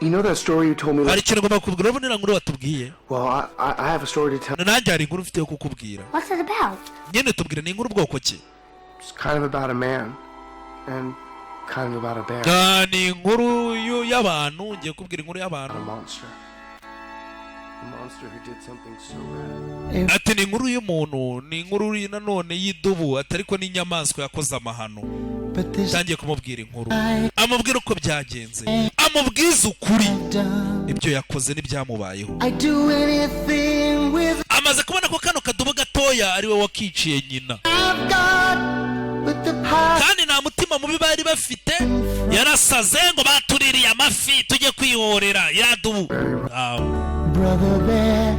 You know that story you told me? Hari ikintu ngomba kukubwira urabona nkuru watubwiye. Well, I have a story to tell. Nanjye hari inkuru mfite yo kukubwira. What's it about? Nyine tubwire ni inkuru bwoko ki? It's kind of about a man and kind of about a bear. Ni inkuru y'abantu ngiye kubwira inkuru y'abantu. A monster. A monster who did something so bad. Ati ni inkuru y'umuntu, ni inkuru nanone y'idubu atariko n'inyamaswa yakoze amahano. Tangiye kumubwira inkuru. Amubwira uko byagenze. Amubwiza ukuri. Ibyo yakoze n'ibyamubayeho. Amaze kubona ko kano kadubu gatoya ari we wakiciye nyina. Kandi nta mutima mubi bari bafite, yarasaze ngo batuririye amafi tujye kwihorera yadubu. Brother Bear,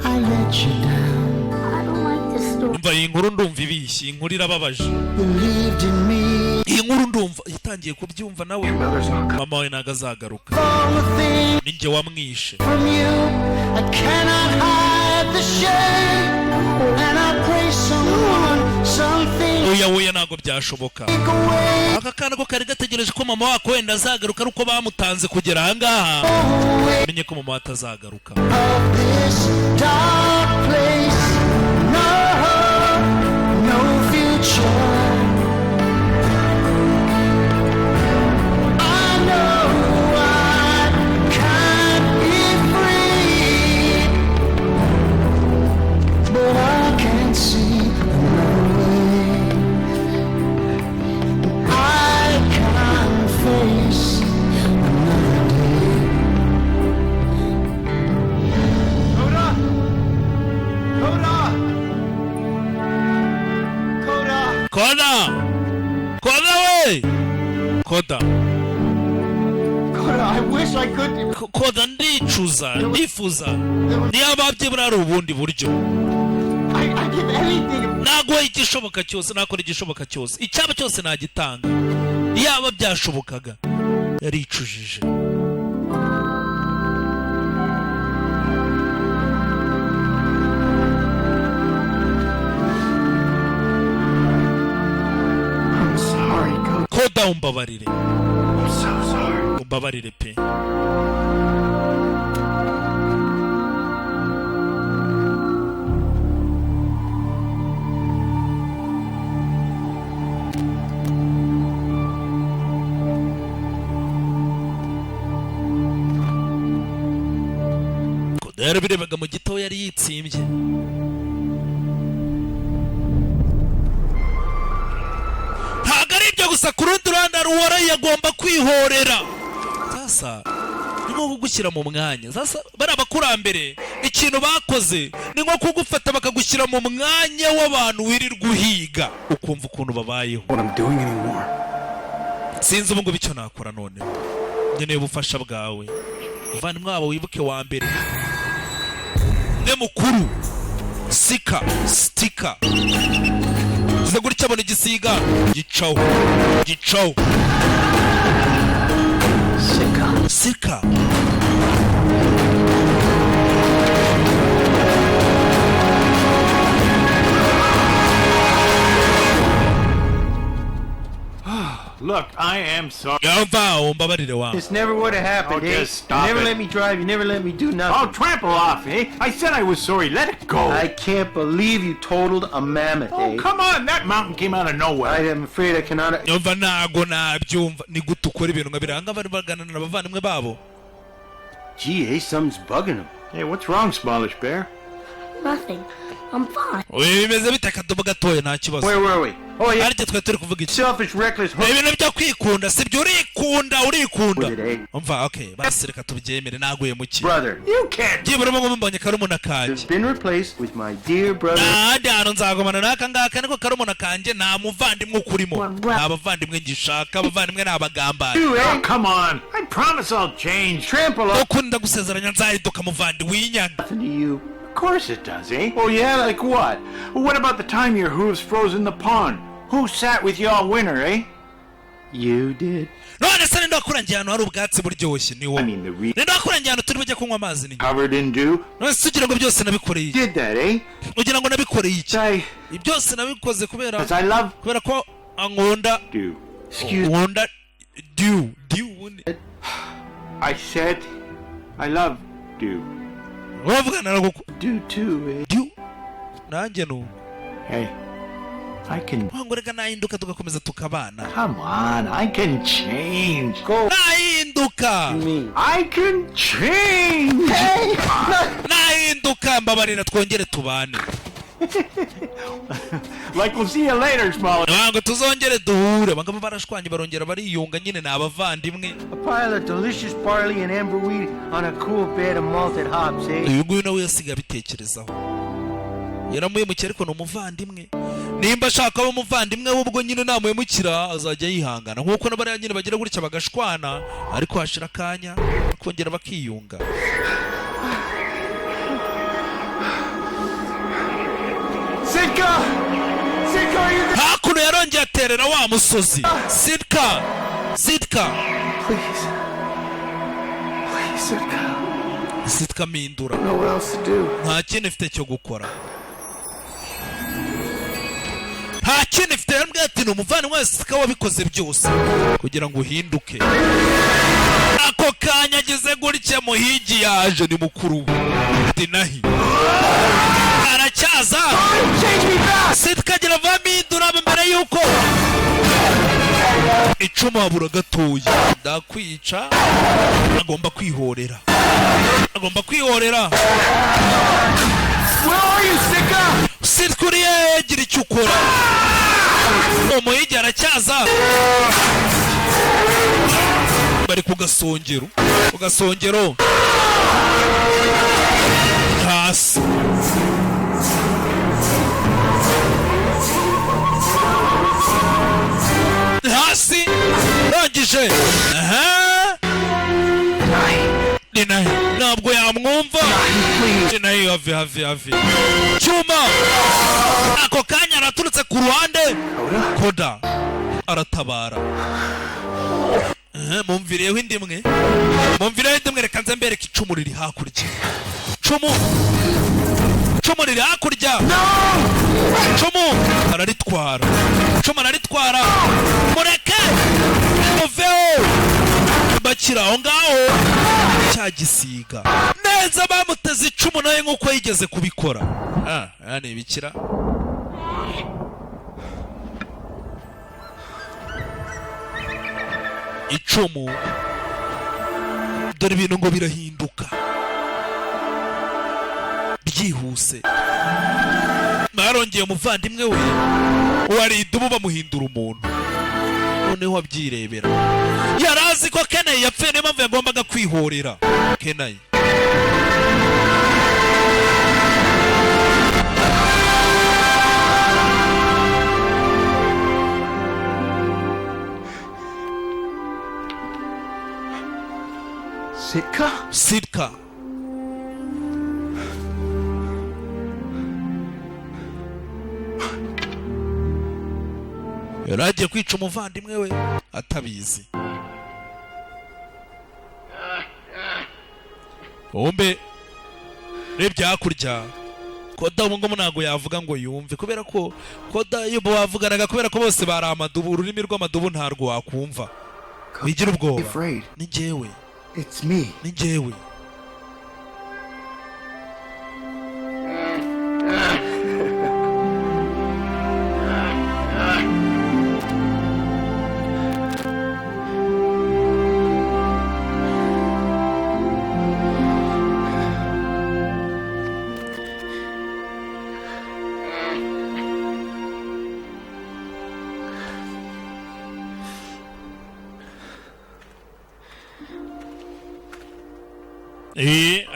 I let you down. I don't like this story. Umva iyi nkuru ndumva ibishye, inkuru irababaje. Believed in me. Iyi nkuru ndumva itangiye kubyumva nawe. Mama we ntago azagaruka. All the things Ninjye wamwishe. from you, I cannot hide the shame. And I pray someone, something Oya ntago byashoboka. take away. Aka kana ko kari gategereje ko mama wako wenda azagaruka ari uko bamutanze kugera ahangaha. Menye ko mama atazagaruka. Of this dark place, no hope, no future. I know I can't be free, but I can't see another way. I can't face another day. Koda! Koda! Koda we! Koda. Koda, I wish I could. Koda ndifuza. Niyo ababye burari ubundi buryo. I give anything. Naguha igishoboka cyose, nakora igishoboka cyose. Icyaba cyose nagitanga. Yaba byashobokaga. Yaricujije. I'm sorry, Koda. Koda umbabarire. I'm so sorry. Umbabarire pe. Koda yarabirebaga mu gitoya yari yitsimbye. Ntabwo ari ibyo gusa, ku rundi ruhande ruwaraye agomba kwihorera. Sasa ni nko kugushyira mu mwanya. Sasa bari abakurambere ikintu bakoze ni nko kugufata bakagushyira mu mwanya w'abantu wirirwa uhiga ukumva ukuntu babayeho. What I'm doing anymore. Sinzi ubu ngubu icyo nakora noneho. Nkeneye ubufasha bwawe. umuvandimwe wabo wibuke wa mbere ne mukuru sika stika uze gutya abona igisiga gicaho sika Look, I am sorry. This never would have happened, eh? Just stop You never it. let me drive, you never let me do nothing. Oh, trample off, eh? I said I was sorry. Let it go. I can't believe you totaled a mammoth, eh? Come on, that mountain came out of nowhere. I am afraid I cannot... Nyumva nago nabyumva ni gute ukora ibintu nka biranga bari bagana n'abavandimwe babo. Gee, eh? Something's bugging him. Hey, what's wrong, smallish bear? Nothing. I'm fine. Bimeze bite akadobo gatoya nta kibazo. Where were we? Oh, yeah. Ariko twe turi kuvuga iki? Selfish, reckless... Ibintu byo kwikunda sibyo urikunda. Umva okay basi reka tubyemere naguye mu ki. Brother. You can't. Gibura mo mbonye karumuna kanje. Has been replaced with my dear brother. Hano nzagomana naka ngaka niko karumuna kanje nta muvandimwe ukurimo. Nta bavandimwe ngishaka abavandimwe n'abagambana. Oh, come on. I promise I'll change. Trample up. Ukunda gusezeranya nzahinduka muvandi w'inyana. To you. Of course it does, eh? Oh, yeah? Like what? What about the time your hooves froze in the pond? Who sat with you all winter, eh? You did. None se ninde wakurangiye ahantu hari ubwatsi buryoshye ni wowe. Ninde wakurangiye ahantu turi bujye kunywa amazi ni. Covered in dew? None se ugira ngo byose nabikoreye. Did that, eh? Ugira ngo nabikoreye iki? Byose nabikoze kubera ko ankunda dew. Nkunda dew. I said I love dew. Wavugana na guko. Dew too, eh? Dew. Nanjye no. Hey. I can... Wangureka nahinduka tugakomeza tukabana. Come on, I can change. Go. Nahinduka. I can change. Hey! Nahinduka mbabarira twongere tubane. Like we'll see you later, small. Ntabwo tuzongere duhure. Bagabo barashwanye barongera bariyunga nyine n'abavandimwe. A pile of delicious barley and amber wheat on a cool bed of malted hops, eh? Uyu nguyu nawe yasiga bitekerezaho. Yaramuhemukira ariko ni umuvandimwe. Nimba ashaka aba umuvandimwe we ubwo nyine namuhemukira azajya yihangana nk'uko n'abariya nyine bagira gutya bagashwana ariko hashira akanya bakongera bakiyunga. Sitka! Hakuno yarongeye aterera wa musozi. Sitka! Please, Sitka. Sitka mindura. Know what else to do. Nta kintu ifite cyo gukora. Nta kintu ifite yambwiye ati ni umuvandimwe wese Sitka wabikoze byose kugira ngo uhinduke. Ako kanya ageze gutya muhigi yaje ni mukuru. Dinahi. Aracyaza. Sitka agira vamindura mbere yuko icumu habura gatoya. Ndakwica. Agomba kwihorera. Where are you, Sitka? Sitka uriye gira icyo ukora. Umuhigi aracyaza. Bari ku gasongero. Hasi. Rangije. Dinahi. Ntabwo yamwumva. Dinahi hafi. Cyuma. Ako kanya araturutse ku ruhande. Koda. Aratabara. Mumvireho indimwe. Reka nze mbereke icumu riri hakurya. Icumu riri hakurya. Icumu araritwara. Mureke. Muveho. Bakira aho ngaho. Cya gisiga. Neza bamuteze icumu nawe nk'uko yigeze kubikora. Ni ibikira. Icumu. Dore ibintu ngo birahinduka. Byihuse. Barongeye umuvandimwe we. Wari idubu bamuhindura umuntu. Noneho abyirebera. Yarazi ko Kenai yapfuye niyo mpamvu yagombaga kwihorera. Kenai. Sitka yaragiye kwica umuvandimwe we atabizi. Ombe rebye hakurya Koda ubu ngubu ntabwo yavuga ngo yumve kubera ko Koda iyo bavuganaga kubera ko bose bari amadubu, ururimi rw'amadubu ntarwo wakumva. Wigira ubwoba. Ni njyewe. Ni njyewe.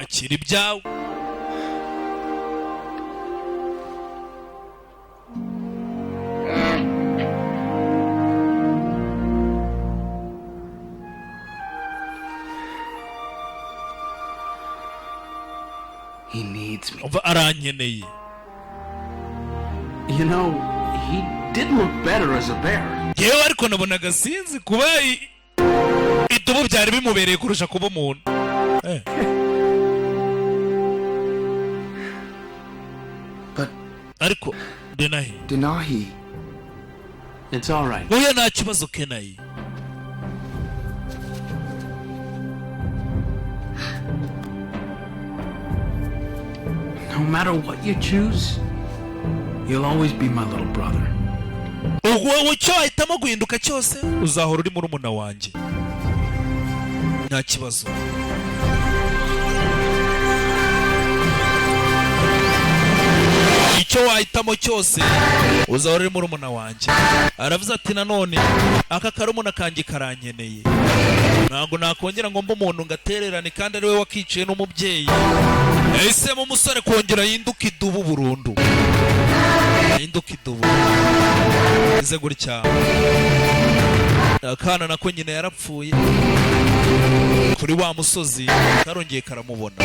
Akiri ibyawe. He needs me. Aranyeneye. You know, he did look better as a bear. Yewe ariko nabonaga sinzi kuba idubu byari bimubereye kurusha kuba umuntu. But ariko Denahi. It's all right. Oya nta kibazo Kenayi. No matter what you choose, you'll always be my little brother. Wowe cyo ahitamo guhinduka cyose uzahora uri murumuna wanjye. Nta kibazo. Icyo wahitamo cyose uzahora uri murumuna wanjye. Aravuze ati nanone aka karumuna kanjye karanyeneye. Ntabwo nakongera ngo mbe umuntu ngatererane kandi ari we wakiciye n'umubyeyi. Yahisemo umusore kongera yinduka idubu burundu. Yinduka idubu. Ize gutya. Akana nako nyine yarapfuye. Kuri wa musozi karongeye karamubona.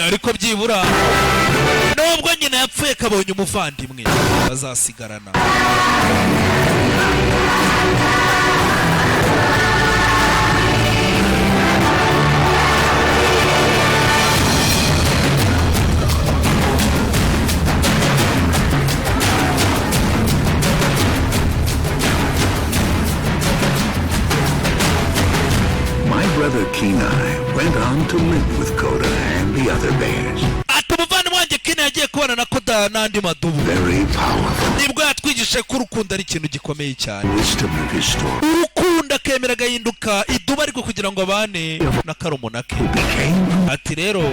Ariko byibura nubwo nyina yapfuye kabonye umuvandimwe bazasigarana. My brother Kenai went on to live with Koda and the other bears. Umuvandimwe wanjye Kenai yagiye kubana na Koda n'andi madubu. Very powerful. Nibwo yatwigishe ko urukundo ari ikintu gikomeye cyane. Wisdom of his story. Urukundo akemera agahinduka iduba ariko kugira ngo abane na karumuna ke. Ati rero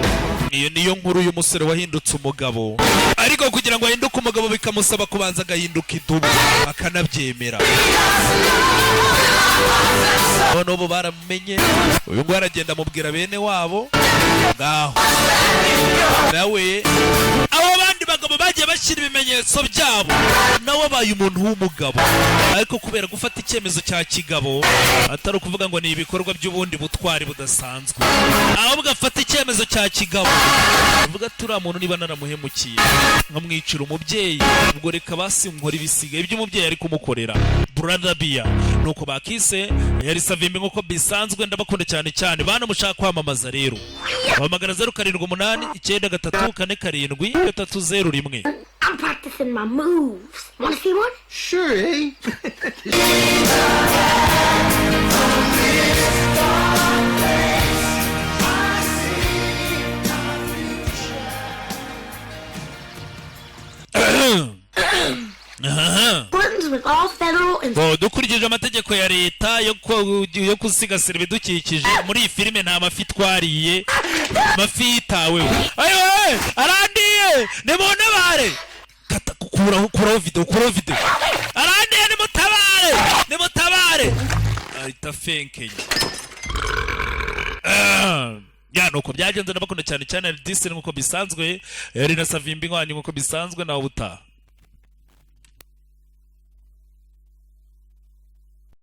niyo nkuru y'umusore wahindutse umugabo, ariko kugira ngo ahinduke umugabo bikamusaba kubanza agahinduka idubu akanabyemera. None ubu baramumenye, uyu ngo aragenda amubwira bene wabo ngaho nawe abo bandi bagabo bagiye bashyira ibimenyetso byabo nawe abaye umuntu w'umugabo, ariko kubera gufata icyemezo cya kigabo atari ukuvuga ngo ni ibikorwa by'ubundi butwari budasanzwe, ahubwo afata icyemezo cya kigabo avuga turiya muntu niba naramuhemukiye nkamwicira umubyeyi, ubwo reka basi nkora ibisigaye by'umubyeyi ari kumukorera. Brother Bia nuko bakise yari savimbi nk'uko bisanzwe. Ndabakunda cyane cyane bana mushaka kwamamaza rero bahamagara 0788 I'm practicing my moves. Want to see one? Sure, eh? dukurikije amategeko ya leta yo kusigasira ibidukikije. Muri iyi filime nta mafi twariye, mafi yitaweho. Ayo arandiye nimuntabare, kuraho video arandiye nimutabare yarifenkeye ya nuko byagenze ndabakunda cyane cyane Disney nkuko bisanzwe yari na Savimbi nkwanyu nkuko bisanzwe nawe utaha